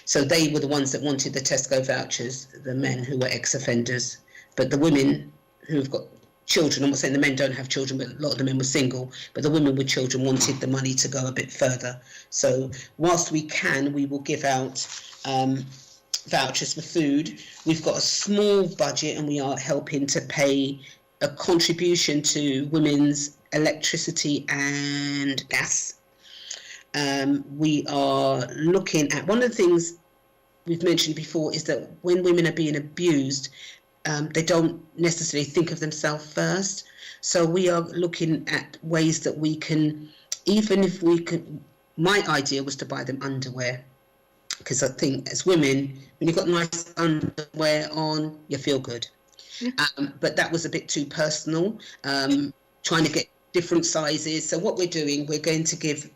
So they were the ones that wanted the Tesco vouchers, the men who were ex-offenders. But the women who've got children, I'm not saying the men don't have children, but a lot of the men were single, but the women with children wanted the money to go a bit further. So whilst we can, we will give out vouchers for food. We've got a small budget, and we are helping to pay a contribution to women's electricity and gas. We are looking at, one of the things we've mentioned before is that when women are being abused, they don't necessarily think of themselves first. So we are looking at ways that we can, even if we could, my idea was to buy them underwear. Because I think as women, when you've got nice underwear on, you feel good. But that was a bit too personal, trying to get different sizes. So what we're doing, we're going to give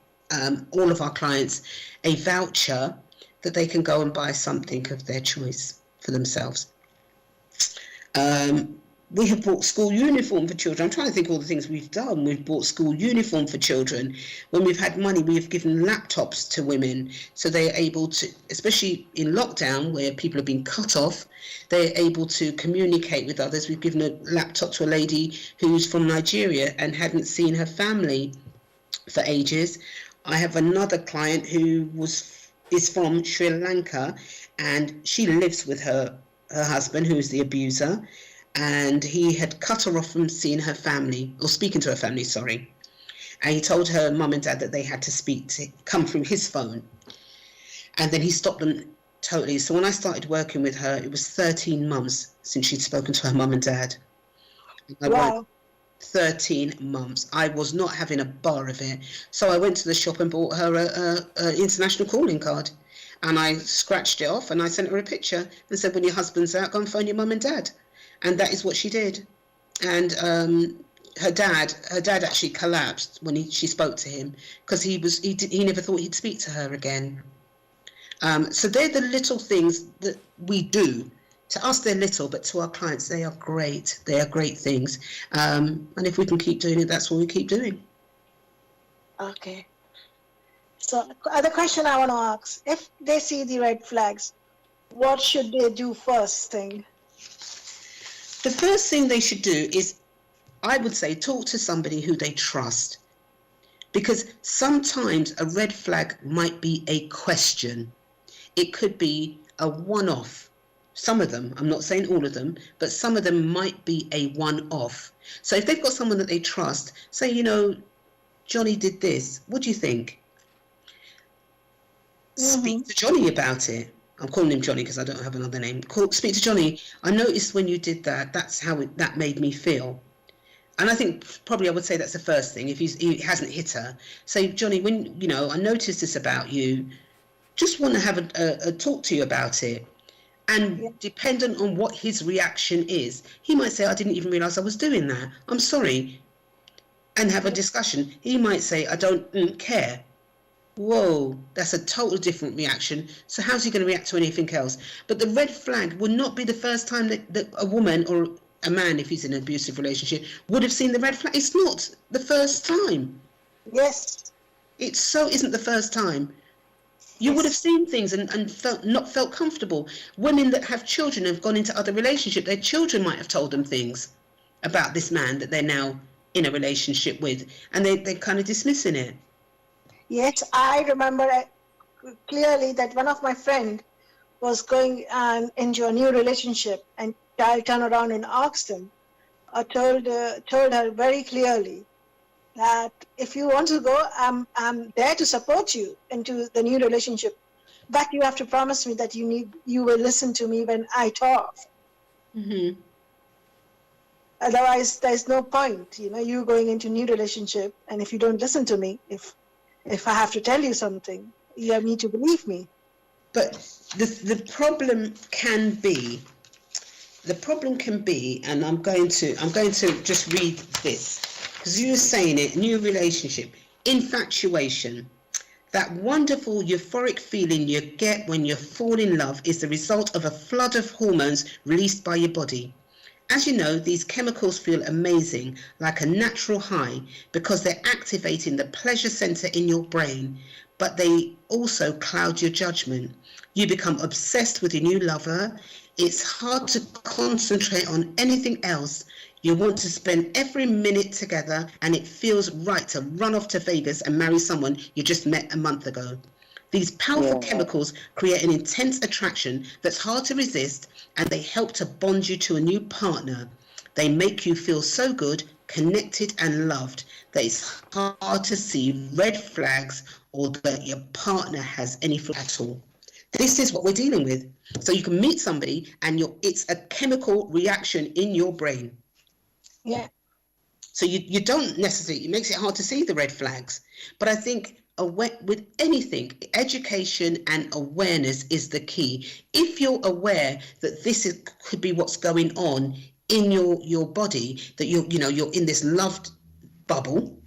all of our clients a voucher that they can go and buy something of their choice for themselves. We have bought school uniform for children. I'm trying to think of all the things we've done. We've bought school uniform for children. When we've had money, we have given laptops to women, so they're able to, especially in lockdown where people have been cut off, they're able to communicate with others. We've given a laptop to a lady who's from Nigeria and hadn't seen her family for ages. I have another client who was is from Sri Lanka, and she lives with her husband, who is the abuser, and he had cut her off from seeing her family, or speaking to her family, sorry. And he told her mum and dad that they had to come through his phone. And then he stopped them totally. So when I started working with her, it was 13 months since she'd spoken to her mum and dad. Wow. 13 months. I was not having a bar of it. So I went to the shop and bought her a international calling card. And I scratched it off and I sent her a picture and said, when your husband's out, go and phone your mum and dad. And that is what she did. And her dad actually collapsed when she spoke to him, because he never thought he'd speak to her again. So they're the little things that we do. To us, they're little, but to our clients, they are great. They are great things. And if we can keep doing it, that's what we keep doing. Okay. So the question I want to ask, if they see the red flags, what should they do first thing? The first thing they should do is, I would say, talk to somebody who they trust. Because sometimes a red flag might be a question. It could be a one-off. Some of them, I'm not saying all of them, but some of them might be a one-off. So if they've got someone that they trust, say, Johnny did this, what do you think? Speak to Johnny about it. I'm calling him Johnny because I don't have another name. Speak to Johnny. I noticed when you did that, that's how that made me feel. And I think probably I would say that's the first thing. If he hasn't hit her, say, Johnny, when I noticed this about you, just want to have a talk to you about it. And dependent on what his reaction is, he might say, I didn't even realize I was doing that. I'm sorry. And have a discussion. He might say, I don't care. Whoa, that's a total different reaction. So how's he going to react to anything else? But the red flag would not be the first time that a woman or a man, if he's in an abusive relationship, would have seen the red flag. It's not the first time. Yes. It so isn't the first time. You would have seen things and not felt comfortable. Women that have children have gone into other relationships. Their children might have told them things about this man that they're now in a relationship with, and they're kind of dismissing it. Yes, I remember clearly that one of my friends was going into a new relationship, and I turned around and asked him. I told her very clearly that if you want to go, I'm there to support you into the new relationship, but you have to promise me that you will listen to me when I talk. Mm-hmm. Otherwise, there's no point, you going into a new relationship, and if you don't listen to me, if I have to tell you something, you need to believe me. But the problem can be, and I'm going to just read this, because you were saying it, new relationship, infatuation. That wonderful euphoric feeling you get when you fall in love is the result of a flood of hormones released by your body. As you know, these chemicals feel amazing, like a natural high, because they're activating the pleasure center in your brain, but they also cloud your judgment. You become obsessed with your new lover. It's hard to concentrate on anything else. You want to spend every minute together, and it feels right to run off to Vegas and marry someone you just met a month ago. These powerful chemicals create an intense attraction that's hard to resist, and they help to bond you to a new partner. They make you feel so good, connected and loved that it's hard to see red flags or that your partner has any flaw at all. This is what we're dealing with. So you can meet somebody and it's a chemical reaction in your brain. Yeah. So you don't necessarily, it makes it hard to see the red flags. But I think with anything, education and awareness is the key. If you're aware that this could be what's going on in your body, that you're in this loved bubble,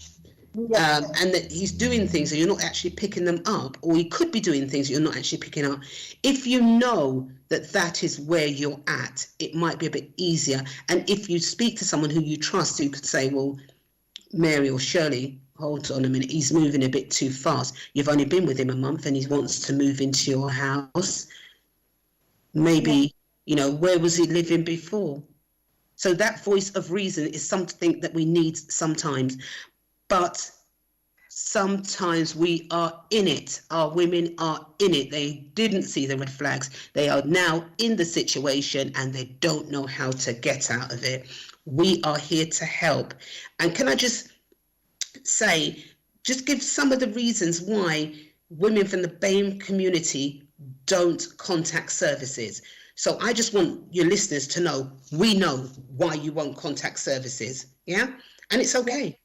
and that he's doing things and you're not actually picking them up, or he could be doing things you're not actually picking up. If you know that is where you're at, it might be a bit easier. And if you speak to someone who you trust, who could say, well, Mary or Shirley, hold on a minute, he's moving a bit too fast. You've only been with him a month and he wants to move into your house. Maybe, where was he living before? So that voice of reason is something that we need sometimes. But sometimes we are in it. Our women are in it. They didn't see the red flags. They are now in the situation and they don't know how to get out of it. We are here to help. And can I just say, just give some of the reasons why women from the BAME community don't contact services. So I just want your listeners to know, we know why you won't contact services, yeah? And it's okay.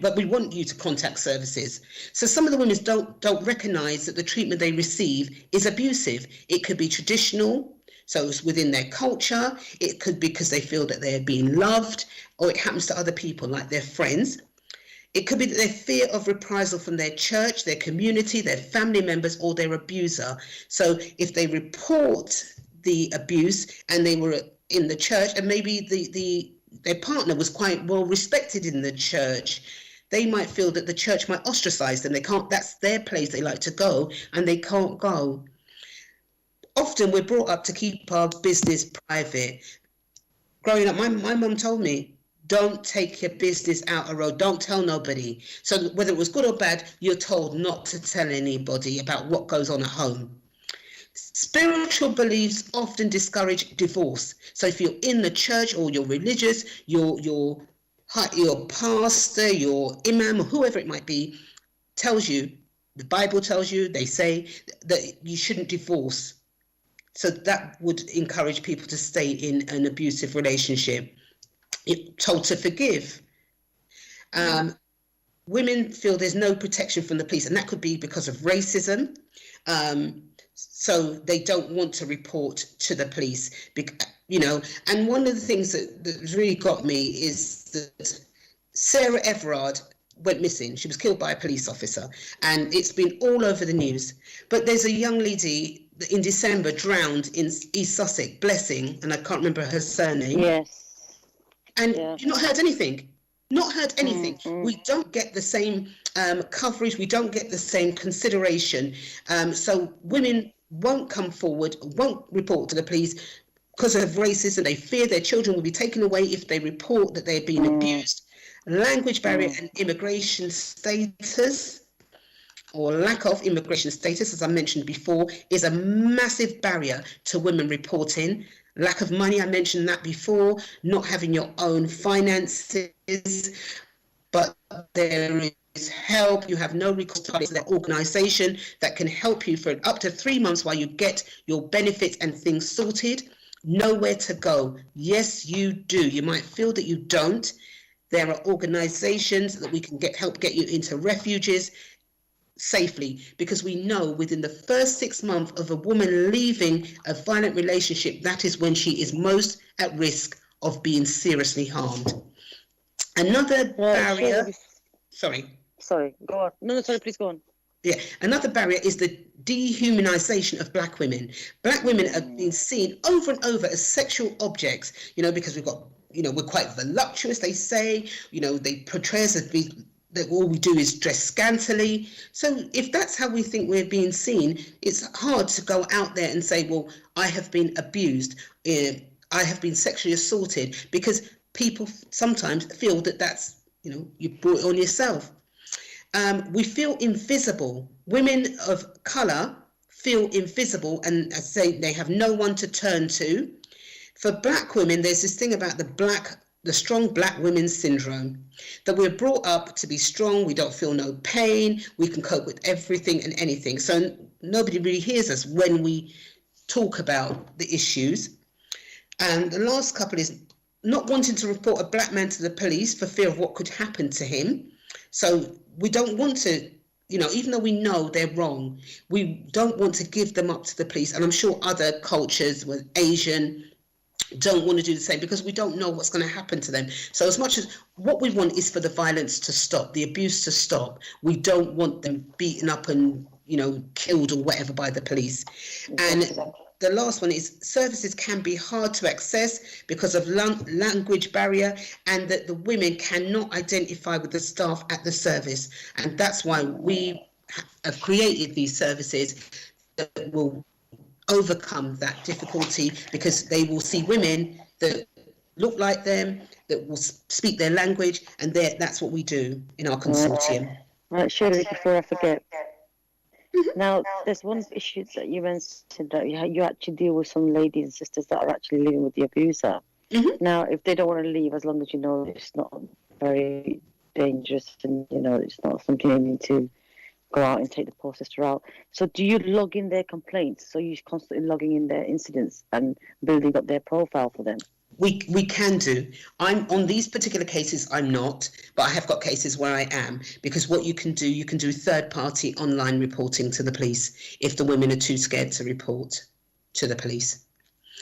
But we want you to contact services. So some of the women don't recognise that the treatment they receive is abusive. It could be traditional, so it's within their culture. It could be because they feel that they're being loved, or it happens to other people, like their friends. It could be that their fear of reprisal from their church, their community, their family members, or their abuser. So if they report the abuse and they were in the church, and maybe their partner was quite well respected in the church, they might feel that the church might ostracize them. They can't, that's their place they like to go, and they can't go. Often we're brought up to keep our business private. Growing up, my mum told me, don't take your business out a road, don't tell nobody. So whether it was good or bad, you're told not to tell anybody about what goes on at home. Spiritual beliefs often discourage divorce. So if you're in the church or you're religious, your pastor, your imam, or whoever it might be, tells you, the Bible tells you, they say that you shouldn't divorce. So that would encourage people to stay in an abusive relationship. You're told to forgive. Women feel there's no protection from the police, and that could be because of racism. So they don't want to report to the police, you know. And one of the things that really got me is that Sarah Everard went missing. She was killed by a police officer, and it's been all over the news. But there's a young lady in December drowned in East Sussex, Blessing, and I can't remember her surname. Yes. And you've not heard anything. Not heard anything. We don't get the same coverage. We don't get the same consideration. So women won't come forward, won't report to the police because of racism. They fear their children will be taken away if they report that they're being abused. Language barrier and immigration status, or lack of immigration status, as I mentioned before, is a massive barrier to women reporting. Lack of money, I mentioned that before, not having your own finances, but there is help. You have no recourse to their organisation that can help you for up to 3 months while you get your benefits and things sorted. Nowhere to go. Yes, you do. You might feel that you don't. There are organisations that we can help get you into refuges safely, because we know within the first 6 months of a woman leaving a violent relationship, that is when she is most at risk of being seriously harmed. Another barrier... Sorry, go on. No, sorry, please go on. Yeah, another barrier is the dehumanisation of black women. Black women have been seen over and over as sexual objects, you know, because we've got, you know, we're quite voluptuous, they say, you know, they portray us as that all we do is dress scantily. So if that's how we think we're being seen, it's hard to go out there and say, well, I have been abused, I have been sexually assaulted, because people sometimes feel that that's, you know, you brought it on yourself. We feel invisible. Women of colour feel invisible, and I say they have no one to turn to. For black women, there's this thing about the strong black women syndrome, that we're brought up to be strong, we don't feel no pain, we can cope with everything and anything. So nobody really hears us when we talk about the issues. And the last couple is not wanting to report a black man to the police for fear of what could happen to him. So we don't want to, you know, even though we know they're wrong, we don't want to give them up to the police. And I'm sure other cultures, with Asian, don't want to do the same, because we don't know what's going to happen to them. So as much as what we want is for the violence to stop, the abuse to stop, we don't want them beaten up and, you know, killed or whatever by the police. And the last one is services can be hard to access because of language barrier, and that the women cannot identify with the staff at the service. And that's why we have created these services that will overcome that difficulty, because they will see women that look like them, that will speak their language, and that's what we do in our consortium. Right, Shirley, before I forget. Now, there's one issue that you mentioned that you actually deal with some ladies and sisters that are actually living with the abuser. Now, if they don't want to leave, as long as you know it's not very dangerous and you know it's not something you need to go out and take the poor sister out. So, do you log in their complaints? So you're constantly logging in their incidents and building up their profile for them? We can do. I'm on these particular cases, I'm not, but I have got cases where I am, because what you can do third-party online reporting to the police if the women are too scared to report to the police.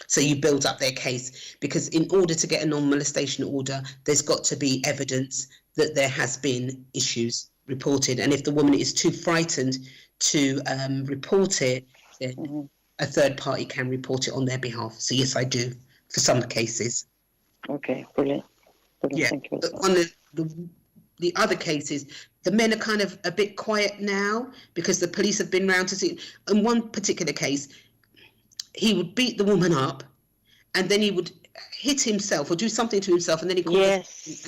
So you build up their case, because in order to get a non-molestation order, there's got to be evidence that there has been issues reported. And if the woman is too frightened to report it, then a third party can report it on their behalf. So yes, I do. For some cases. Okay, brilliant. Yeah, thank you. On the other cases, the men are kind of a bit quiet now because the police have been round to see. In one particular case, he would beat the woman up and then he would hit himself or do something to himself, and then he called her and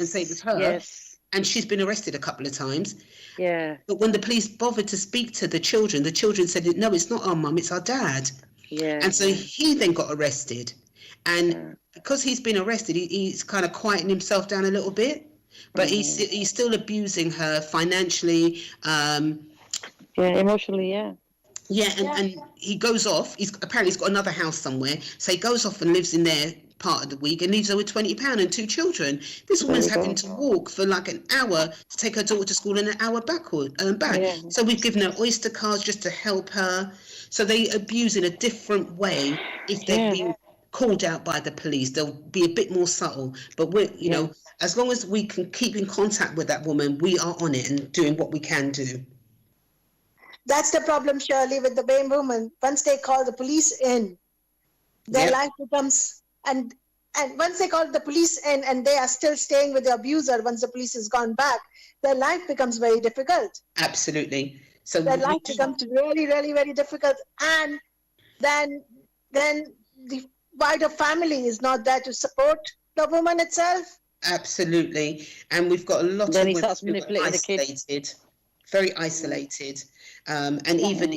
say it was her. Yes. And she's been arrested a couple of times. Yeah. But when the police bothered to speak to the children said, no, it's not our mum, it's our dad. Yeah. And so he then got arrested. And because he's been arrested, he's kind of quieting himself down a little bit, but he's still abusing her financially. Emotionally, yeah. Yeah, and he goes off. He's got another house somewhere, so he goes off and lives in their part of the week and leaves her with £20 and 2 children. This woman's having to walk for like an hour to take her daughter to school and an hour back. Yeah. So we've given her Oyster cards just to help her. So they abuse in a different way if they're being called out by the police. They'll be a bit more subtle, but we're know, as long as we can keep in contact with that woman, we are on it and doing what we can do. That's the problem, Shirley, with the BAME women. Once they call the police in, their life becomes, and once they call the police in and they are still staying with the abuser, once the police has gone back, their life becomes very difficult. Absolutely. So their life becomes really, really, very difficult. And then the wider family is not there to support the woman itself. Absolutely. And we've got a lot of women who are isolated, very isolated. And even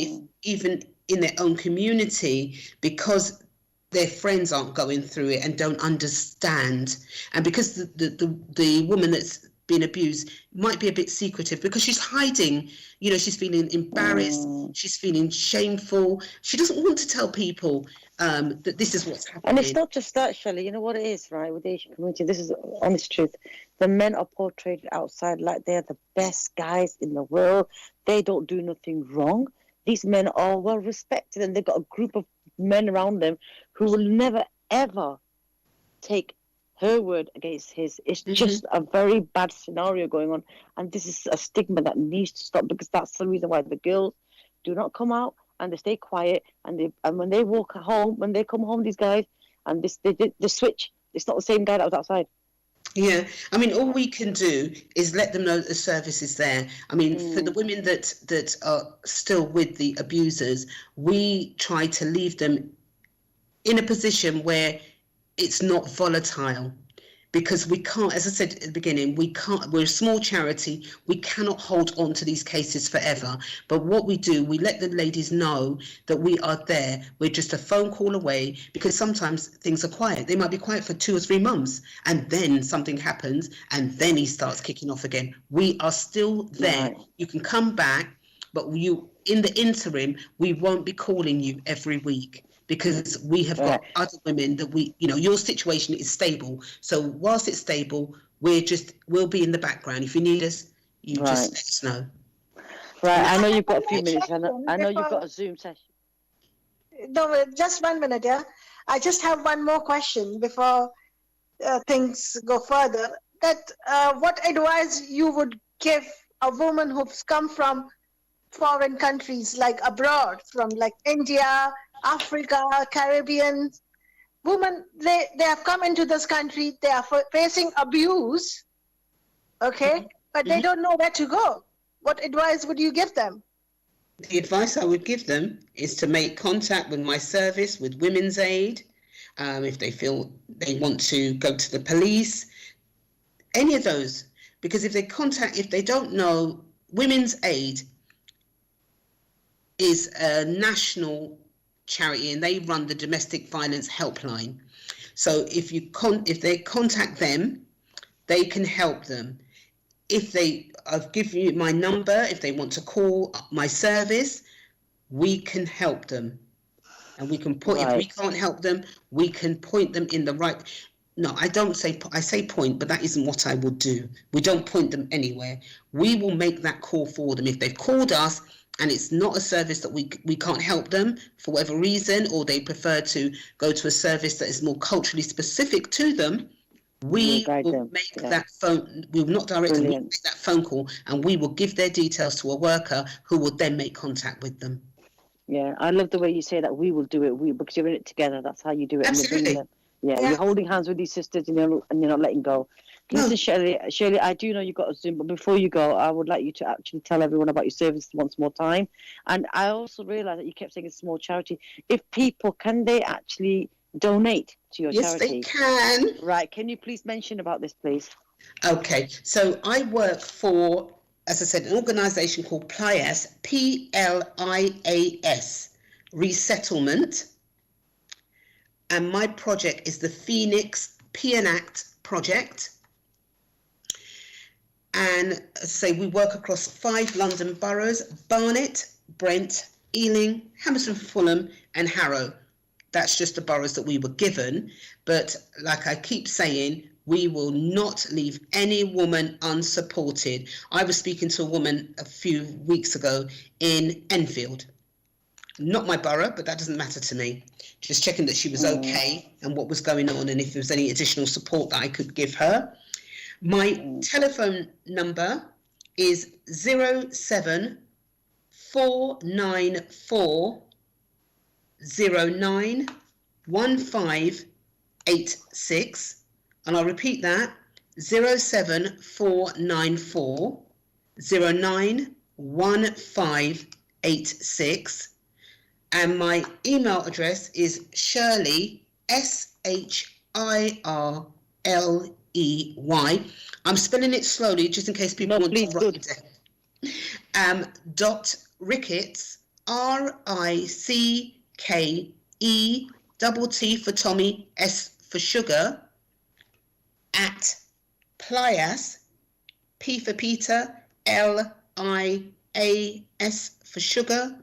in their own community, because their friends aren't going through it and don't understand, and because the woman that's been abused might be a bit secretive because she's hiding, she's feeling embarrassed, she's feeling shameful, she doesn't want to tell people that this is what's happening. And it's not just that, Shirley, you know what it is, right, with the Asian community, this is honest truth, the men are portrayed outside like they're the best guys in the world, they don't do nothing wrong, these men are well respected and they've got a group of men around them who will never ever take her word against his. It's just a very bad scenario going on, and this is a stigma that needs to stop, because that's the reason why the girls do not come out and they stay quiet, and when they walk home, when they come home, these guys, and they switch. It's not the same guy that was outside. Yeah, I mean, all we can do is let them know that the service is there. I mean, for the women that are still with the abusers, we try to leave them in a position where it's not volatile, because we can't, as I said at the beginning, we're a small charity, we cannot hold on to these cases forever. But what we do, we let the ladies know that we are there. We're just a phone call away, because sometimes things are quiet. They might be quiet for 2 or 3 months, and then something happens, and then he starts kicking off again. We are still there. Right. You can come back, but in the interim, we won't be calling you every week, because we have got other women that your situation is stable. So whilst it's stable, we'll be in the background. If you need us, just let us know. Right, I know you've got a few minutes. I know you've got a Zoom session. No, just 1 minute, yeah. I just have one more question before things go further. What advice you would give a woman who's come from foreign countries, like abroad, from like India, Africa, Caribbean women, they have come into this country, they are facing abuse, but they don't know where to go. What advice would you give them? The advice I would give them is to make contact with my service, with Women's Aid, if they feel they want to go to the police, any of those, because if they don't know Women's Aid is a national charity, and they run the domestic violence helpline. So if they contact them, they can help them. I've given you my number. If they want to call my service, we can help them, and we can point. If we can't help them, we can point them in the right. No, I say point, but that isn't what I will do. We don't point them anywhere. We will make that call for them. If they've called us and it's not a service that we can't help them for whatever reason, or they prefer to go to a service that is more culturally specific to them, we will make that phone. We will not direct them. We will make that phone call, and we will give their details to a worker who will then make contact with them. Yeah, I love the way you say that. We will do it. Because you're in it together. That's how you do it. Absolutely. You're holding hands with these sisters, and you're not letting go. Listen, Shirley, I do know you've got a Zoom, but before you go, I would like you to actually tell everyone about your service once more time. And I also realised that you kept saying it's a small charity. If people, can they actually donate to your charity? Yes, they can. Right. Can you please mention about this, please? Okay. So I work for, as I said, an organisation called PLIAS, PLIAS, Resettlement. And my project is the Phoenix Peonact Project. And say we work across 5 London boroughs: Barnet, Brent, Ealing, Hammersmith, Fulham, and Harrow. That's just the boroughs that we were given. But like I keep saying, we will not leave any woman unsupported. I was speaking to a woman a few weeks ago in Enfield. Not my borough, but that doesn't matter to me. Just checking that she was okay and what was going on, and if there was any additional support that I could give her. My telephone number is 07494091586, and I'll repeat that: 07494091586. And my email address is Shirley, SHIRLEY. I'm spelling it slowly just in case people want to write it down. Ricketts, RICKETT for Tommy, S for sugar, at Plias, P for Peter, LIAS for sugar,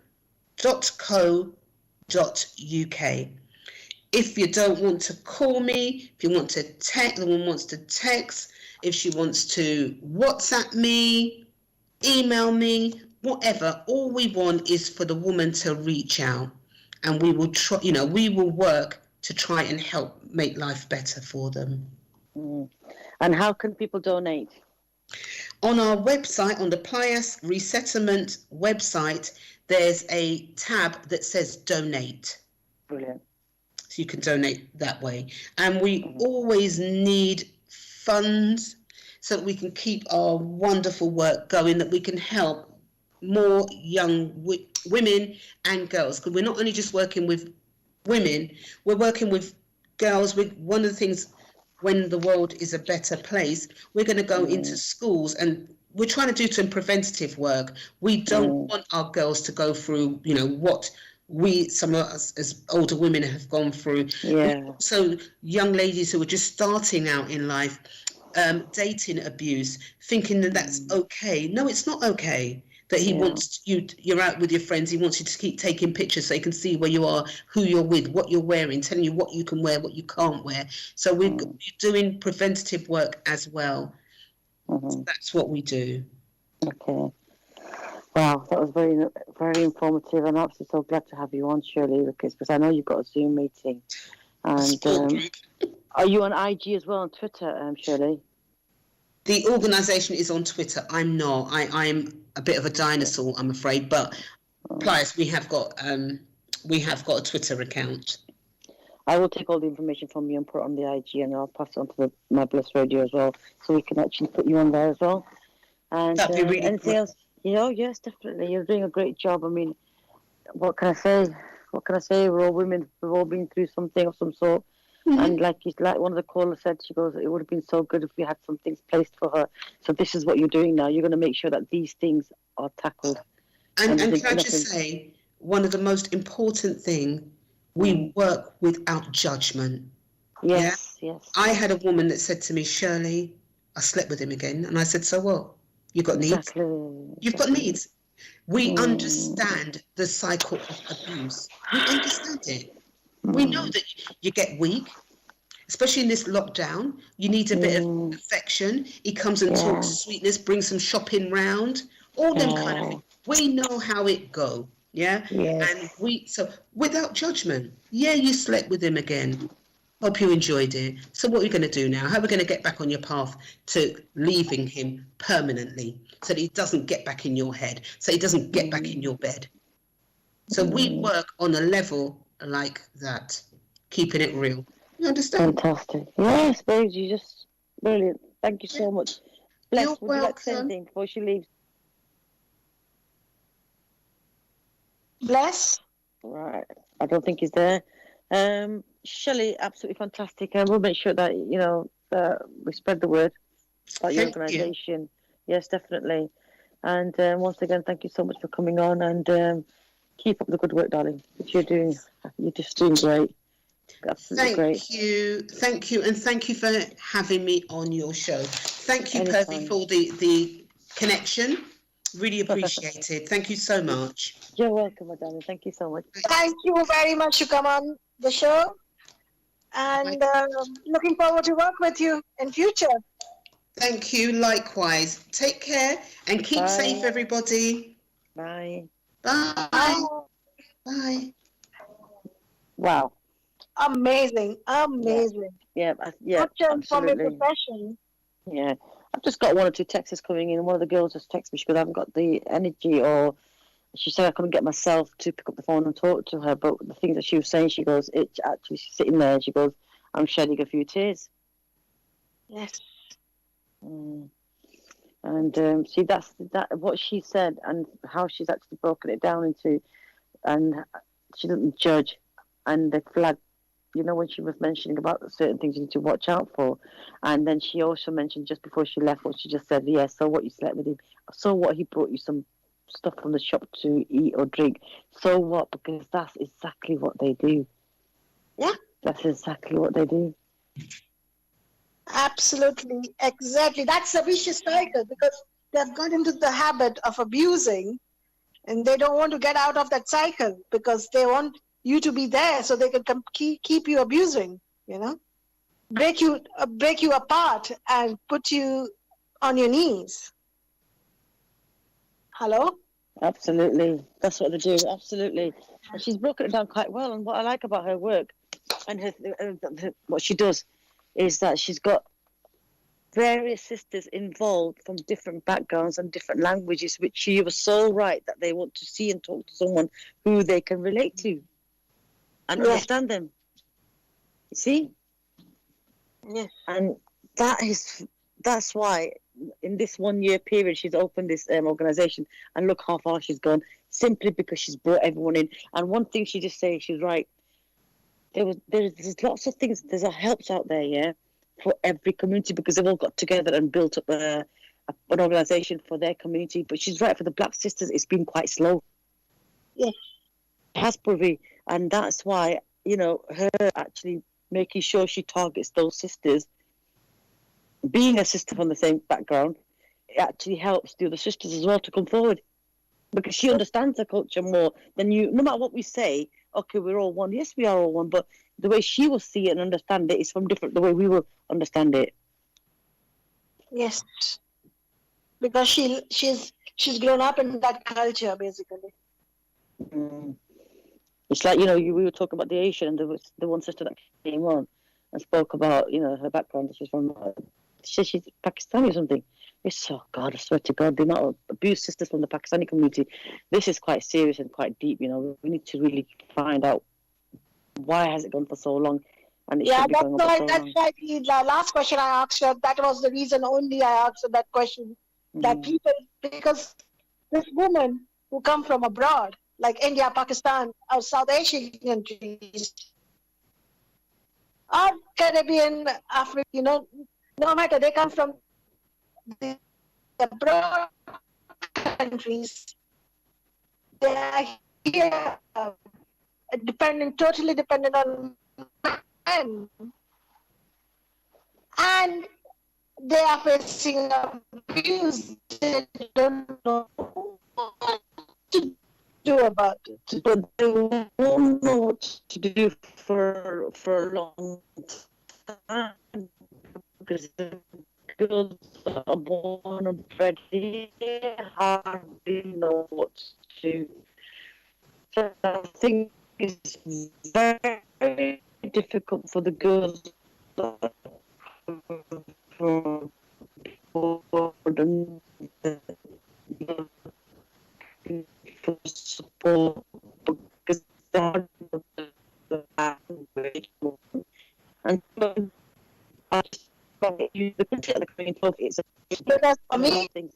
.co.uk. If you don't want to call me, if you want to text, the woman wants to text, if she wants to WhatsApp me, email me, whatever, all we want is for the woman to reach out, and we will try, we will work to try and help make life better for them. And how can people donate? On our website, on the Plias Resettlement website, there's a tab that says donate. Brilliant. So you can donate that way. And we always need funds so that we can keep our wonderful work going, that we can help more young women and girls. Because we're not only just working with women, we're working with girls. One of the things, when the world is a better place, we're going to go into schools, and we're trying to do some preventative work. We don't want our girls to go through, what some of us as older women have gone through. Yeah. So young ladies who are just starting out in life, dating abuse, thinking that that's okay. No, it's not okay. That he wants you're out with your friends, he wants you to keep taking pictures so he can see where you are, who you're with, what you're wearing, telling you what you can wear, what you can't wear. So we're doing preventative work as well. So that's what we do. Okay. Wow, that was very, very informative. I'm absolutely so glad to have you on, Shirley, because I know you've got a Zoom meeting. And are you on IG as well, on Twitter, Shirley? The organisation is on Twitter. I'm not. I'm a bit of a dinosaur, I'm afraid. But Plias, we have got a Twitter account. I will take all the information from you and put it on the IG, and I'll pass it on to my Bliss Radio as well, so we can actually put you on there as well. And that'd be really anything else? Yes, definitely. You're doing a great job. I mean, what can I say? We're all women. We've all been through something of some sort. And like one of the callers said, she goes, it would have been so good if we had some things placed for her. So this is what you're doing now. You're going to make sure that these things are tackled. And can I just say, one of the most important thing, we work without judgment. Yes, yes. I had a woman that said to me, Shirley, I slept with him again. And I said, so what? You've got needs? Exactly. You've got needs. We understand the cycle of abuse. We understand it. We know that you get weak, especially in this lockdown. You need a bit of affection. He comes and talks sweetness, brings some shopping round, all them kind of things. We know how it go, And so without judgment, you slept with him again. Hope you enjoyed it. So what are you going to do now? How are we going to get back on your path to leaving him permanently so that he doesn't get back in your head, so he doesn't get back in your bed? So we work on a level like that, keeping it real. You understand? Fantastic. Yes, babe, you just brilliant. Thank you so much. Bless. You're would you like to say welcome. anything before she leaves? Bless. Right. I don't think he's there. Shirley, absolutely fantastic. And we'll make sure that, we spread the word about your organisation. Yes, definitely. And once again, thank you so much for coming on, and keep up the good work, darling. You're just doing great. Absolutely great. Thank you, and thank you for having me on your show. Thank you, Anytime. Purvi, for the connection. Really appreciated. Thank you so much. You're welcome, my darling. Thank you so much. Thank you very much to come on the show, and looking forward to work with you in future. Thank you. Likewise. Take care and keep safe, everybody. Bye. Bye. Bye. Wow. Amazing. Yeah. Such an Absolutely. informative session. Yeah. I've just got one or two texts coming in. One of the girls just texted me. She goes, I haven't got the energy, or she said I couldn't get myself to pick up the phone and talk to her. But the things that she was saying, she goes, it's actually, she's sitting there. She goes, I'm shedding a few tears. Yes. And see, that's what she said, and how she's actually broken it down into, and she doesn't judge, and the flag. When she was mentioning about certain things you need to watch out for. And then she also mentioned just before she left what she just said, so what, you slept with him. So what, he brought you some stuff from the shop to eat or drink. So what, because that's exactly what they do. Yeah. That's exactly what they do. Absolutely. Exactly. That's a vicious cycle, because they've got into the habit of abusing, and they don't want to get out of that cycle because they want you to be there so they can keep you abusing, break you apart and put you on your knees. Hello? Absolutely. That's what they do. Absolutely. And she's broken it down quite well. And what I like about her work and what she does is that she's got various sisters involved from different backgrounds and different languages, which she was so right that they want to see and talk to someone who they can relate to and understand them. You see? Yes. And that's why in this 1 year period she's opened this organisation, and look how far she's gone, simply because she's brought everyone in. And one thing she just said, she's right. There's lots of things, there's helps out there, for every community, because they've all got together and built up an organisation for their community. But she's right, for the Black sisters, it's been quite slow. Yes. It has, Purvi. And that's why, her actually making sure she targets those sisters, being a sister from the same background, it actually helps the other sisters as well to come forward. Because she understands the culture more than you. No matter what we say, okay, we're all one. Yes, we are all one. But the way she will see it and understand it is from different the way we will understand it. Yes. Because she's grown up in that culture, basically. It's like, we were talking about the Asian, and there was the one sister that came on and spoke about, her background. She's from, she's Pakistani or something. God, I swear to God, the amount of abused sisters from the Pakistani community, this is quite serious and quite deep, We need to really find out why has it gone for so long. And that's why the last question I asked her, that was the reason only I answered that question. That people, because this woman who come from abroad, like India, Pakistan, or South Asian countries, or Caribbean, Africa, no matter, they come from the abroad countries, they are here totally dependent on men. And they are facing abuse. They don't know what to do about it. But they won't know what to do for a long time because the girls that are born and bred here hardly know what to do. So I think it's very difficult for the girls that are from and for support because they're the language and I just find it you the country at the community of it's a Because for me, things.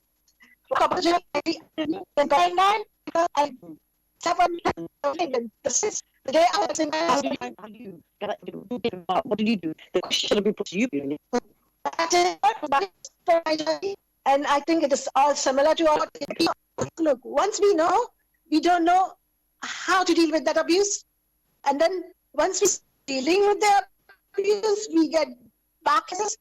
opportunity the guideline, because I seven the day I was in How do you get that? What did you do? The question should have been put to you, really. and I think it is all similar to our look. Once we know, we don't know how to deal with that abuse, and then once we're dealing with the abuse, we get backlash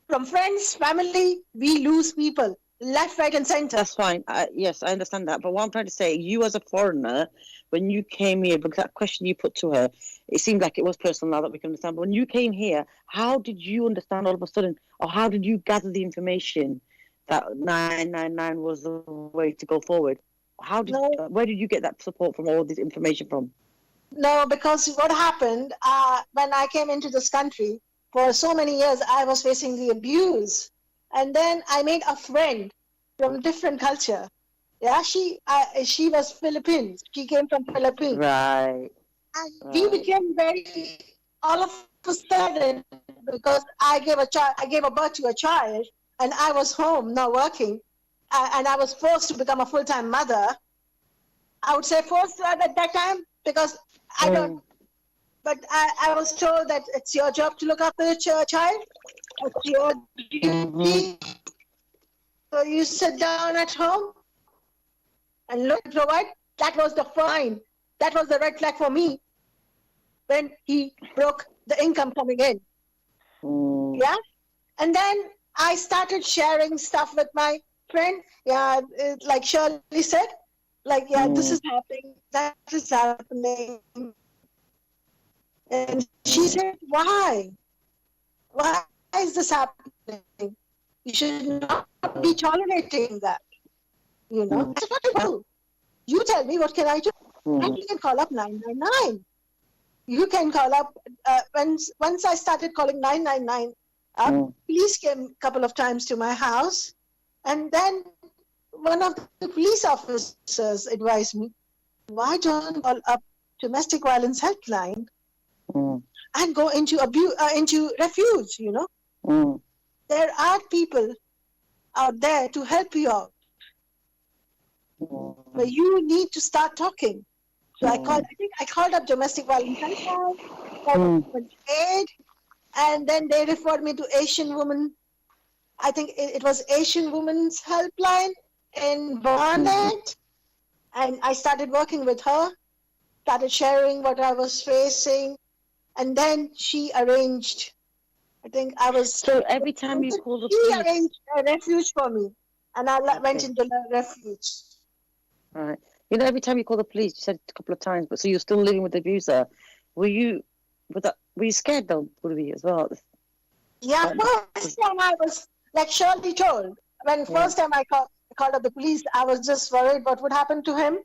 from friends, family. We lose people left, right, and center. That's fine. Yes, I understand that. But what I'm trying to say, you as a foreigner, when you came here, because that question you put to her, it seemed like it was personal now that we can understand. But when you came here, how did you understand all of a sudden, or how did you gather the information that 999 was the way to go forward? Where did you get that support from, all this information from? No, because what happened when I came into this country, for so many years, I was facing the abuse. And then I made a friend from different culture. Yeah, she was Philippines. She came from Philippines. Right. And we became very, all of a sudden, because I gave a birth to a child, and I was home, not working, and I was forced to become a full-time mother. I would say forced at that time, because I don't, but I was told that it's your job to look after the child. It's your duty. So you sit down at home and look, provide. That was the fine. That was the red flag for me when he broke the income coming in. Yeah. And then I started sharing stuff with my friend. Yeah, like Shirley said, like, this is happening, that is happening. And she said, why? Why is this happening? You should not be tolerating that. That's what to do. You tell me, what can I do? And you can call up 999. You can call up, once I started calling 999, police came a couple of times to my house, and then one of the police officers advised me, why don't you call up domestic violence helpline and go into refuge, There are people out there to help you out. But you need to start talking. So I called up domestic violence helpline, called aid, and then they referred me to Asian woman. I think it was Asian Women's Helpline in Barnet. And I started working with her, started sharing what I was facing. And then she arranged, I think I was... So every time you call the police... She police... arranged a refuge for me. And I went into the refuge. Right. Every time you call the police, you said it a couple of times, but so you're still living with the abuser. Were you scared though, Purvi, as well? Yeah, first time I was, like Shirley told, when first time I called up the police, I was just worried what would happen to him.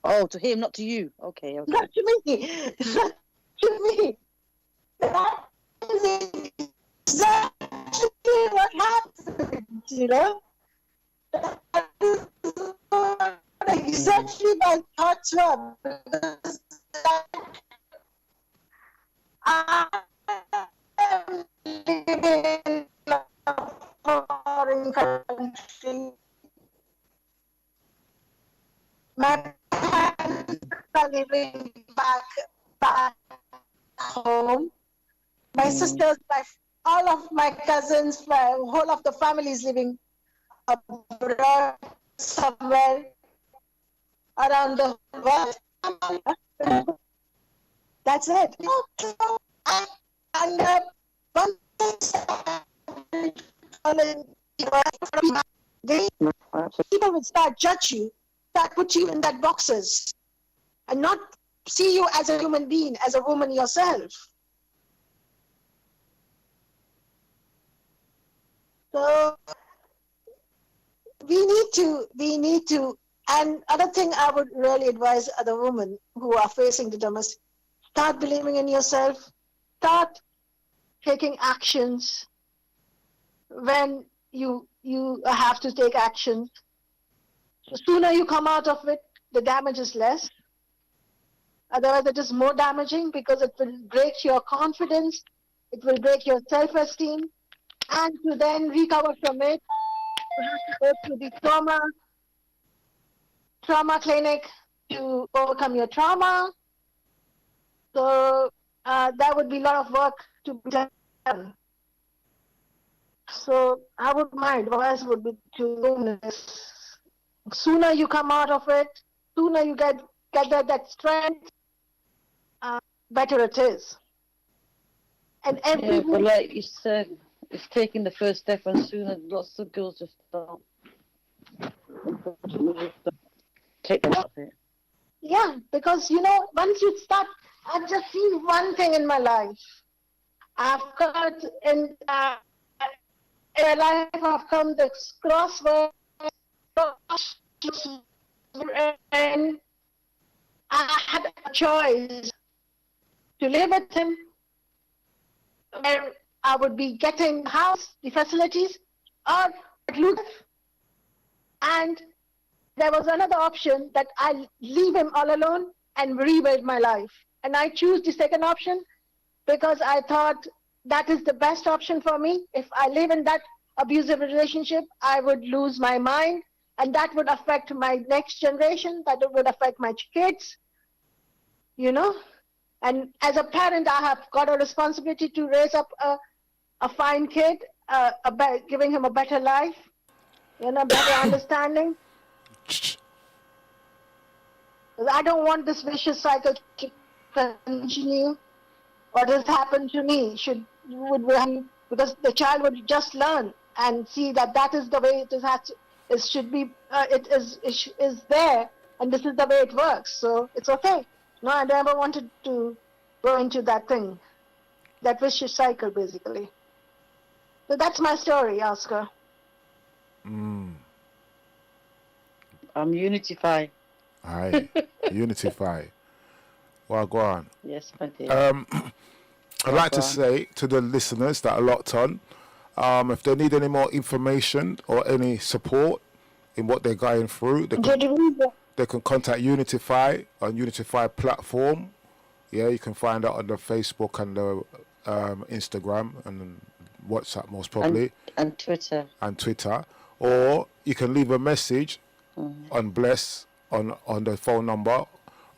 Oh, to him, not to you. Okay. Not to me. Not to me. That is exactly what happened, That is what exactly my thoughts were. I am living in a foreign country. My parents are living back home. My sisters, all of my cousins, my whole of the family is living abroad somewhere around the world. That's it. And one people would start judge you, start put you in that boxes, and not see you as a human being, as a woman yourself. So we need to, and other thing I would really advise other women who are facing the domestic, start believing in yourself, start taking actions when you have to take action. The sooner you come out of it, the damage is less. Otherwise, it is more damaging because it will break your confidence, it will break your self-esteem, and to then recover from it, you have to go to the trauma clinic to overcome your trauma. So that would be a lot of work to be done. So I would, my advice would be to sooner you come out of it, sooner you get that strength, better it is. And but like you said, it's taking the first step, and sooner lots of girls just don't take them out of it. Yeah, because once you start, I've just seen one thing in my life. I've got in my life, I've come this crossword, and I had a choice to live with him, where I would be getting house, the facilities, or lose. And there was another option that I leave him all alone and rebuild my life. And I choose the second option because I thought that is the best option for me. If I live in that abusive relationship, I would lose my mind, and that would affect my next generation, that would affect my kids, And as a parent, I have got a responsibility to raise up a fine kid, giving him a better life, better understanding. I don't want this vicious cycle to continue. What has happened to me because the child would just learn and see that is the way it is. It should be. It is there, and this is the way it works. So it's okay. No, I never wanted to go into that thing, that vicious cycle, basically. So that's my story, Oscar. Mm. I'm Unityfi. Aye, Unityfi. Well, go on. Yes, my dear. I'd like to say to the listeners that are locked on, if they need any more information or any support in what they're going through, they can contact Unityfi on Unityfi platform. Yeah, you can find out on the Facebook and the Instagram and WhatsApp most probably. And Twitter. And Twitter. Or you can leave a message on Bless on the phone number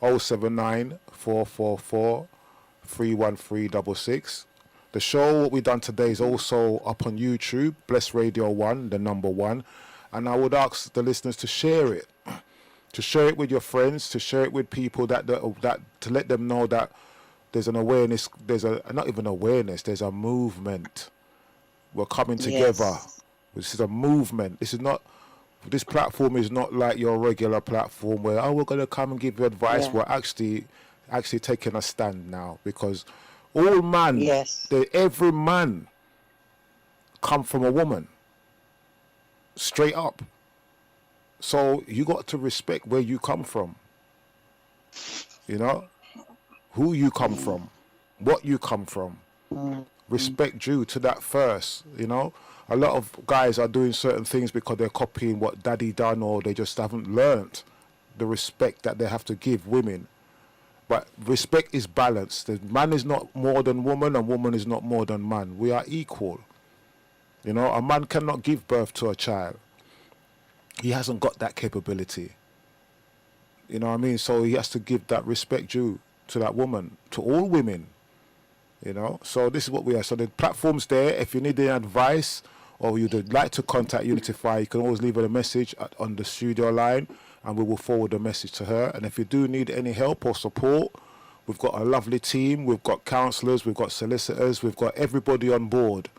079 444 31366. The show, what we've done today, is also up on YouTube, Bless Radio 1, the number 1. And I would ask the listeners to share it. To share it with your friends, to share it with people that to let them know that there's an awareness, not even awareness, there's a movement. We're coming together. Yes. This is a movement. This platform is not like your regular platform where, we're going to come and give you advice. Yeah. We're actually taking a stand now, because all man, every man come from a woman, straight up. So you got to respect where you come from, who you come from, what you come from. Respect due to that first. A lot of guys are doing certain things because they're copying what daddy done, or they just haven't learnt the respect that they have to give women. But respect is balanced. The man is not more than woman, and woman is not more than man. We are equal. A man cannot give birth to a child. He hasn't got that capability. You know what I mean? So he has to give that respect due to that woman, to all women. You know, so this is what we are. So the platform's there. If you need any advice or you'd like to contact Unityfi, you can always leave her a message on the studio line, and we will forward the message to her. And if you do need any help or support, we've got a lovely team. We've got counsellors, we've got solicitors, we've got everybody on board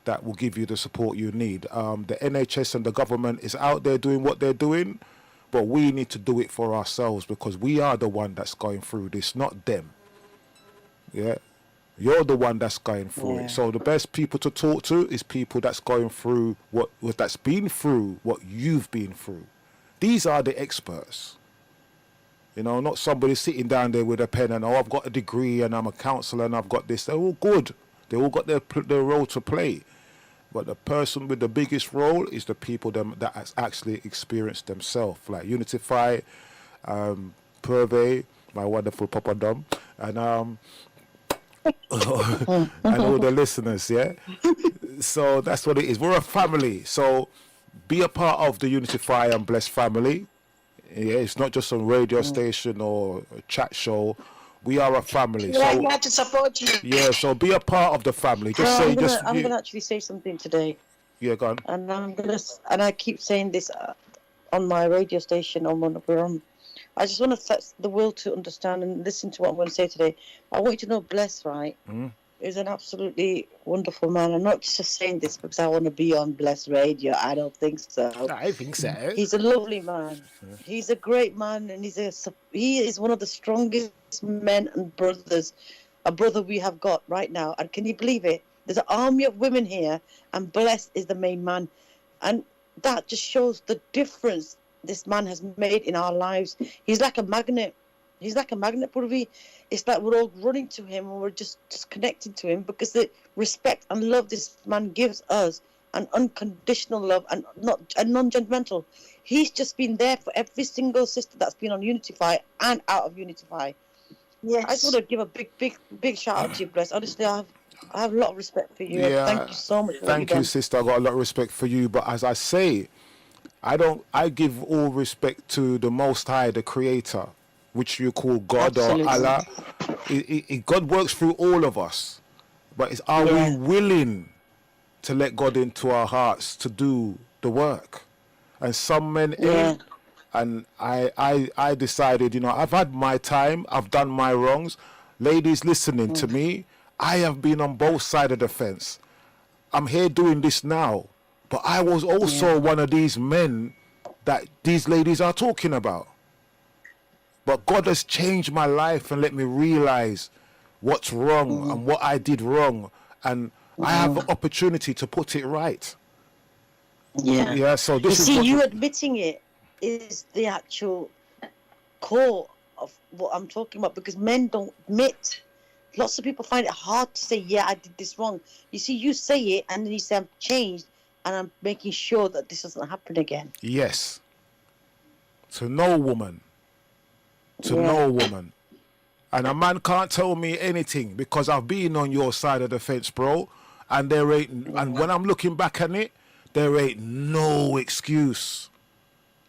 that will give you the support you need. The NHS and the government is out there doing what they're doing, but we need to do it for ourselves, because we are the one that's going through this, not them. Yeah. You're the one that's going through it. So the best people to talk to is people that's going through that's been through what you've been through. These are the experts. You know, not somebody sitting down there with a pen and, oh, I've got a degree and I'm a counsellor and I've got this. They're all good. They all got their role to play. But the person with the biggest role is the people that has actually experienced themselves, like Unityfi, Purvi, my wonderful Papa Dom, and and all the listeners, yeah. So that's what it is. We're a family. So be a part of the Unityfi and Blessed family. Yeah, it's not just a radio station or a chat show. We are a family. We're So here to support you. yeah, so be a part of the family. Just say, I'm gonna actually say something today, yeah, go on. and I keep saying this on my radio station on when we're on. I just want to set the world to understand and listen to what I'm going to say today. I want you to know, Bless, right, is an absolutely wonderful man. I'm not just saying this because I want to be on Bless Radio. I don't think so. I think so. He's a lovely man. He's a great man, and he is one of the strongest men and brothers, a brother we have got right now. And can you believe it? There's an army of women here, and Bless is the main man. And that just shows the difference this man has made in our lives. He's like a magnet. He's like a magnet, Purvi. It's like we're all running to him, and we're just connected to him because the respect and love this man gives us, and unconditional love, and non-judgmental. He's just been there for every single sister that's been on Unityfi and out of Unityfi. Yes. I just want to give a big shout out to you, Bless. Honestly, I have a lot of respect for you. Yeah, Thank you so much. Thank you, sister. I got a lot of respect for you. But as I say, I give all respect to the Most High, the Creator, which you call God. Absolutely. Or Allah. God works through all of us, but are we willing to let God into our hearts to do the work? And some men ain't. And I decided, you know, I've had my time, I've done my wrongs. Ladies listening to me, I have been on both sides of the fence. I'm here doing this now, but I was also one of these men that these ladies are talking about. But God has changed my life and let me realize what's wrong and what I did wrong. And I have the opportunity to put it right. Yeah. Yeah, so this you admitting it is the actual core of what I'm talking about, because men don't admit. Lots of people find it hard to say, yeah, I did this wrong. You see, you say it and then you say, I'm changed and I'm making sure that this doesn't happen again. Yes. To no woman. No woman. And a man can't tell me anything because I've been on your side of the fence, bro. And and when I'm looking back at it, there ain't no excuse.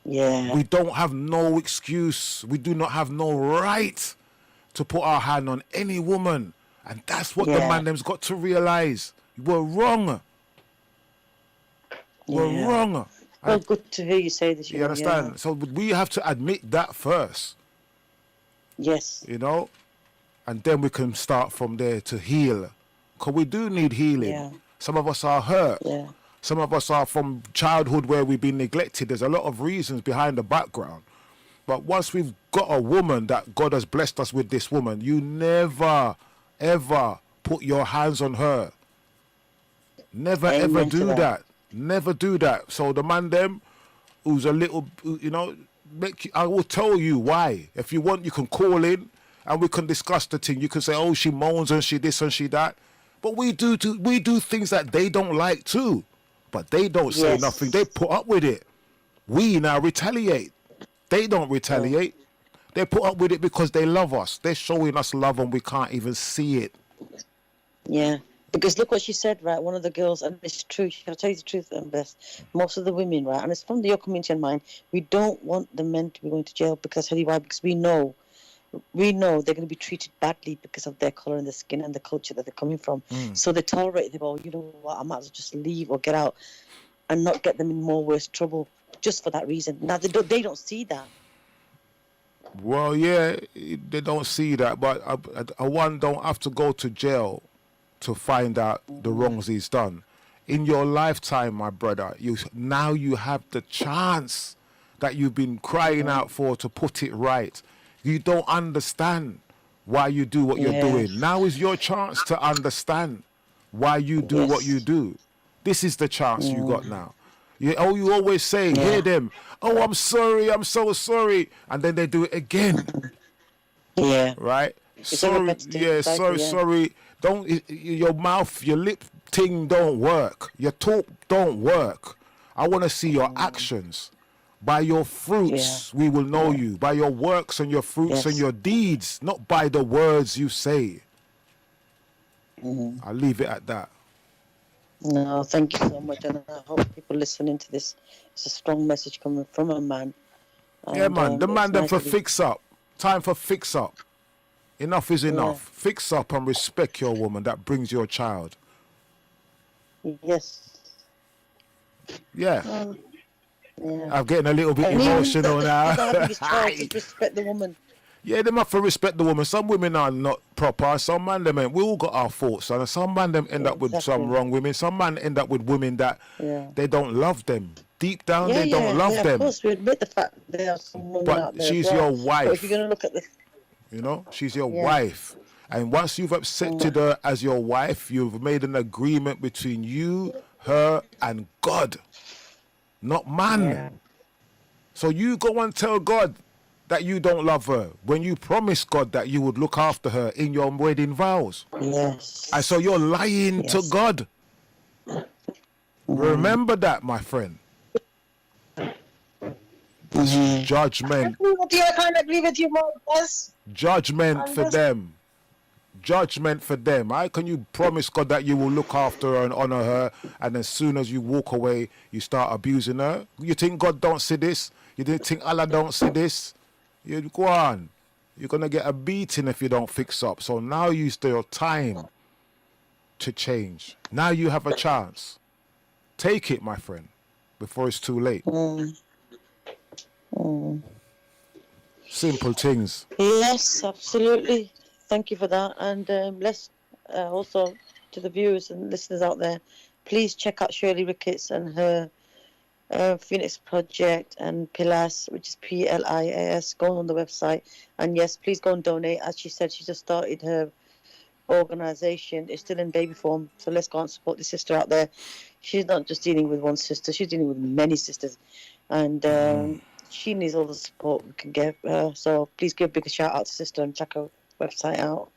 Yeah. We don't have no excuse. We do not have no right to put our hand on any woman. And that's what the man them's got to realize. We're wrong. We're wrong. Well, good to hear you say this. You understand? Yeah. So we have to admit that first. Yes. You know? And then we can start from there to heal. Because we do need healing. Yeah. Some of us are hurt. Yeah. Some of us are from childhood where we've been neglected. There's a lot of reasons behind the background. But once we've got a woman that God has blessed us with, this woman, you never, ever put your hands on her. Never, ever do that. Never do that. So the man them who's a little, you know, I will tell you why. If you want, you can call in and we can discuss the thing. You can say, oh, she moans and she this and she that. But we do things that they don't like too. But they don't say nothing. They put up with it. We now retaliate. They don't retaliate. They put up with it because they love us. They're showing us love and we can't even see it. Yeah. Because look what she said, right? One of the girls, and it's true, I'll tell you the truth, Bess. Most of the women, right? And it's from your community and mine, we don't want the men to be going to jail because, tell you why? Because we know we know they're going to be treated badly because of their colour and their skin and the culture that they're coming from. So they tolerate it. Well, you know what, I might as well just leave or get out and not get them in more worse trouble just for that reason. Now, they don't see that. Well, yeah, they don't see that, but a one don't have to go to jail to find out the wrongs he's done. In your lifetime, my brother, you have the chance that you've been crying out for to put it right. You don't understand why you do what you're doing. Now is your chance to understand why you do what you do. This is the chance you got now. You always say, hear them, oh, I'm sorry, I'm so sorry. And then they do it again. Yeah. Right? It's Sorry, sorry. Don't, your mouth, your lip thing don't work. Your talk don't work. I want to see your actions. By your fruits, we will know you. By your works and your fruits and your deeds, not by the words you say. I'll leave it at that. No, thank you so much. And I hope people listening to this, it's a strong message coming from a man. And, yeah, man. The man them nice for fix up. Time for fix up. Enough is enough. Fix up and respect your woman that brings your child. Yes. Yeah. I'm getting a little bit emotional now. Just respect the woman. Yeah, they have to respect the woman. Some women are not proper. Some man them ain't. We all got our faults, and some man them end up with some wrong women. Some man end up with women that they don't love them. Deep down, they don't love them. Of course, we admit the fact there are some women out there. She's your wife. But if you're gonna look at the, you know, she's your wife, and once you've accepted her as your wife, you've made an agreement between you, her, and God, not man. So you go and tell God that you don't love her when you promised God that you would look after her in your wedding vows. Yes. And so you're lying to God. Remember that, my friend. Judgment. I can't agree with you more. Yes. Judgment for them. Judgment for them. How can you promise God that you will look after her and honor her, and as soon as you walk away, you start abusing her? You think God don't see this? You think Allah don't see this? You go on. You're going to get a beating if you don't fix up. So now you still time to change. Now you have a chance. Take it, my friend, before it's too late. Simple things. Yes, absolutely. Thank you for that. And let's also, to the viewers and listeners out there, please check out Shirley Ricketts and her Phoenix Project and PILAS, which is PLIAS. Go on the website, and yes, please go and donate. As she said, she just started her organization. It's still in baby form, so let's go and support the sister out there. She's not just dealing with one sister, she's dealing with many sisters, and she needs all the support we can give her. So please give a big shout out to sister and check her website out.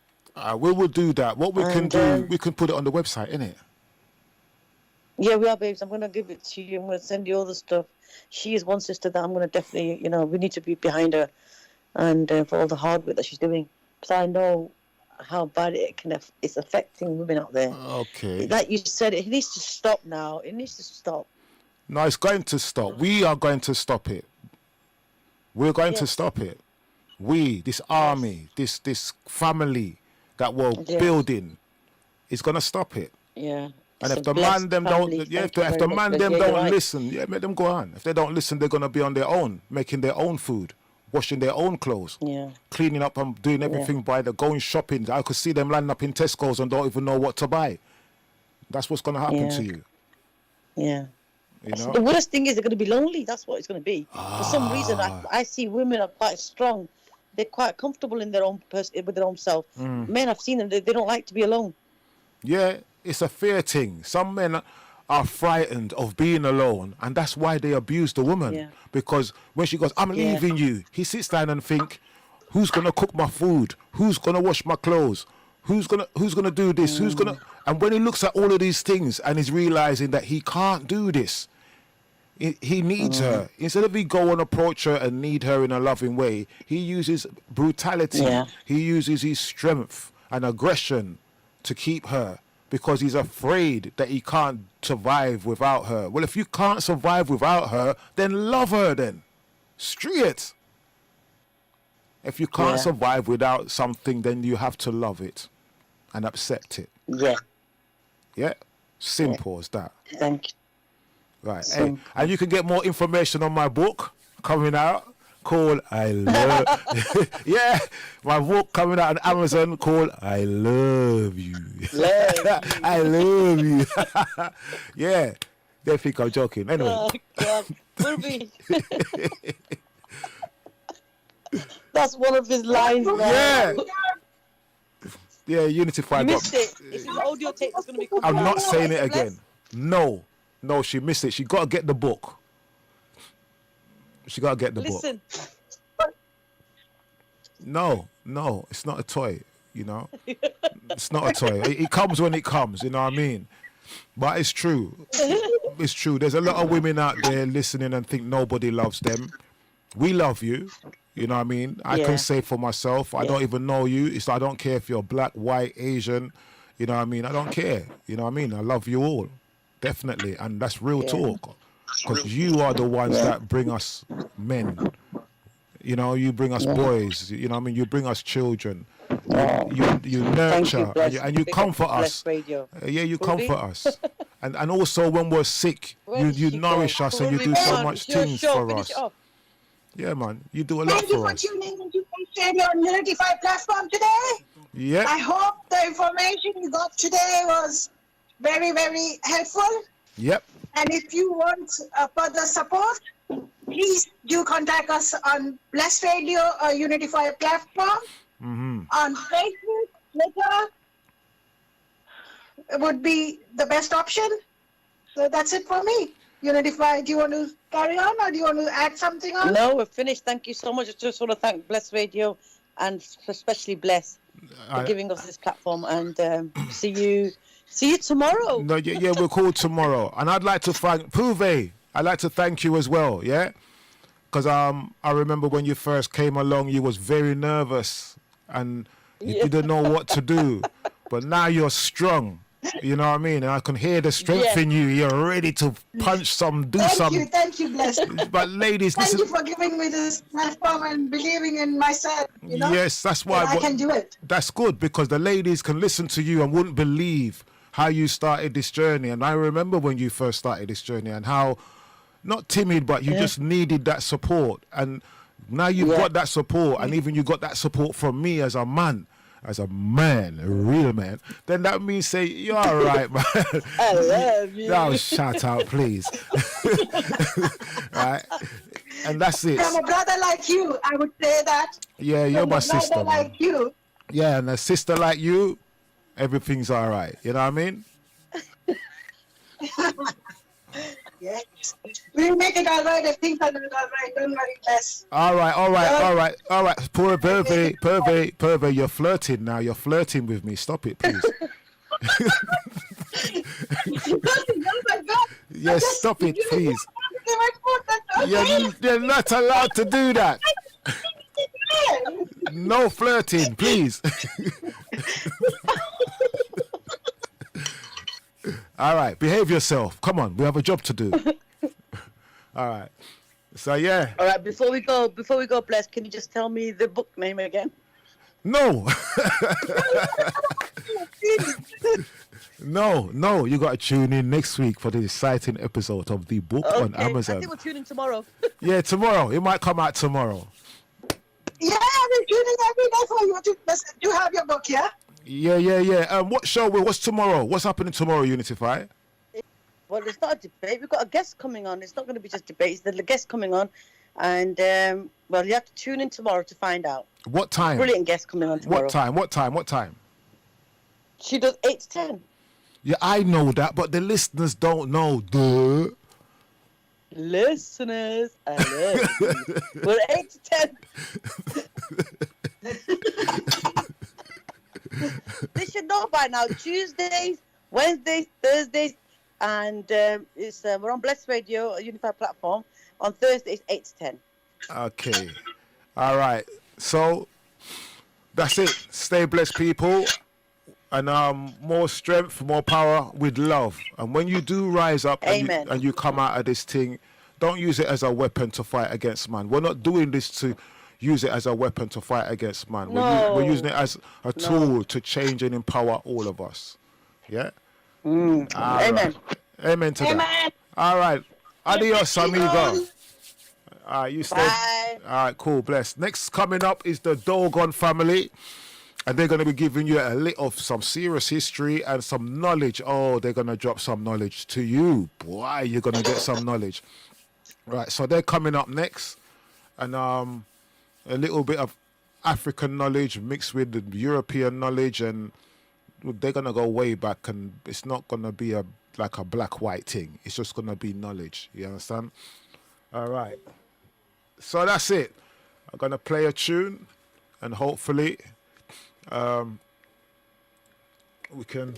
We will do that. What we can do, we can put it on the website, innit? Yeah, we are, babes. I'm going to give it to you. I'm going to send you all the stuff. She is one sister that I'm going to definitely, we need to be behind her, and for all the hard work that she's doing. Because I know how bad it's affecting women out there. Okay. Like you said, it needs to stop now. It needs to stop. No, it's going to stop. We are going to stop it. We're going to stop it. We, this army, this family that we're building, is going to stop it. Yeah. And if the man them don't, if the man them don't listen, make them go on. If they don't listen, they're gonna be on their own, making their own food, washing their own clothes, cleaning up and doing everything by going shopping. I could see them lining up in Tesco's and don't even know what to buy. That's what's gonna happen to you. Yeah. You know? The worst thing is they're gonna be lonely. That's what it's gonna be. For some reason, I see women are quite strong. They're quite comfortable in their own with their own self. Men, I've seen them. They don't like to be alone. Yeah. It's a fear thing. Some men are frightened of being alone, and that's why they abuse the woman. Yeah. Because when she goes, I'm leaving you, he sits down and think, who's gonna cook my food? Who's gonna wash my clothes? Who's gonna do this? Who's gonna? And when he looks at all of these things and he's realizing that he can't do this, he needs her. Instead of he go and approach her and need her in a loving way, he uses brutality. Yeah. He uses his strength and aggression to keep her, because he's afraid that he can't survive without her. Well, if you can't survive without her, then love her then. Straight. If you can't Yeah. survive without something, then you have to love it and accept it. Yeah. Yeah? Simple as that. Thank you. Right. Hey, Simple. and you can get more information on my book coming out called I Love. Yeah, my book coming out on Amazon called I Love You. I love you. Yeah, they think I'm joking. Anyway. Oh, God. Purvi. That's one of his lines now. Yeah. Yeah, Unityfi. You missed it. It's an audio tape that's going to be coming I'm out. not saying it again. No, she missed it. She got to get the book. She got to get the book. Listen. No, it's not a toy, you know. It's not a toy. It comes when it comes, you know what I mean? But it's true. It's true. There's a lot of women out there listening and think nobody loves them. We love you, you know what I mean? I Yeah. can say for myself, I don't even know you. I don't care if you're black, white, Asian, you know what I mean? I don't care, you know what I mean? I love you all, definitely. And that's real talk. Because you are the ones that bring us men. You know, you bring us boys. You know what I mean? You bring us children. You nurture and you comfort us. Yeah, you comfort us. And also when we're sick, you nourish us and you do so much things for us. Yeah, man. You do a lot Thank you for for us. tuning into Shirley on Unityfi platform today. Yeah. I hope the information you got today was very, very helpful. Yep. And if you want further support, please do contact us on Bless Radio or Unityfi platform. On Facebook, Twitter would be the best option. So that's it for me. Unityfi, do you want to carry on or do you want to add something on? No, we're finished. Thank you so much. I just want to thank Bless Radio and especially Bless for giving us this platform. And see you tomorrow. No, yeah, we'll call tomorrow. And I'd like to thank Purvi. I'd like to thank you as well, yeah? Because I remember when you first came along, you was very nervous and you didn't know what to do. But now you're strong. You know what I mean? And I can hear the strength in you. You're ready to punch some, do something. Thank you, Bless. But ladies, Thank you for giving me this platform and believing in myself. You know? Yes, that's why I can do it. That's good because the ladies can listen to you and wouldn't believe how you started this journey. And I remember when you first started this journey and how, not timid, but you just needed that support. And now you've got that support, and even you got that support from me as a man, a real man, then that means say, you're all right, man. I love you. Now shout out, please. Right? And that's it. From a brother like you, I would say that. Yeah, you're my sister, man. Like you. Yeah, and a sister like you, everything's all right. You know what I mean? Yes. We'll make it all right if things are not all right. Don't worry, Les. All right. Poor Purvi, you're flirting now. You're flirting with me. Stop it, please. Oh my God. Yes, stop it, please. Okay. You're not allowed to do that. No flirting, please. All right, behave yourself. Come on, we have a job to do. All right. So yeah. All right, before we go, Bless, can you just tell me the book name again? No. No, you got to tune in next week for the exciting episode of the book on Amazon. I think we'll tune in tomorrow. Yeah, tomorrow. It might come out tomorrow. Yeah, we're tuning every day for you. You have your book, yeah? Yeah. What show? What's tomorrow? What's happening tomorrow, Unityfi? Well, it's not a debate. We've got a guest coming on. It's not going to be just debates. There's a guest coming on. And, well, you have to tune in tomorrow to find out. What time? Brilliant guest coming on tomorrow. What time? She does 8 to 10. Yeah, I know that, but the listeners don't know. Duh. Listeners, I love you. We're 8 to 10. They should know by now. Tuesdays, Wednesdays, Thursdays, and we're on Bless Radio, a Unified platform. On Thursdays, 8 to 10. Okay. All right. So that's it. Stay blessed, people. And more strength, more power with love. And when you do rise up Amen. and you come out of this thing, don't use it as a weapon to fight against man. We're not doing this to, use it as a weapon to fight against man. No. We're using it as a tool to change and empower all of us. Yeah? All Amen. right. Amen to that. All right. Adios, amigo. All right, you stay. Bye. All right, cool, bless. Next coming up is the Dogon family. And they're going to be giving you a little of some serious history and some knowledge. Oh, they're going to drop some knowledge to you. Boy, you're going to get some knowledge. Right, so they're coming up next. And a little bit of African knowledge mixed with the European knowledge. And they're going to go way back. And it's not going to be like a black-white thing. It's just going to be knowledge. You understand? All right. So that's it. I'm going to play a tune. And hopefully... we can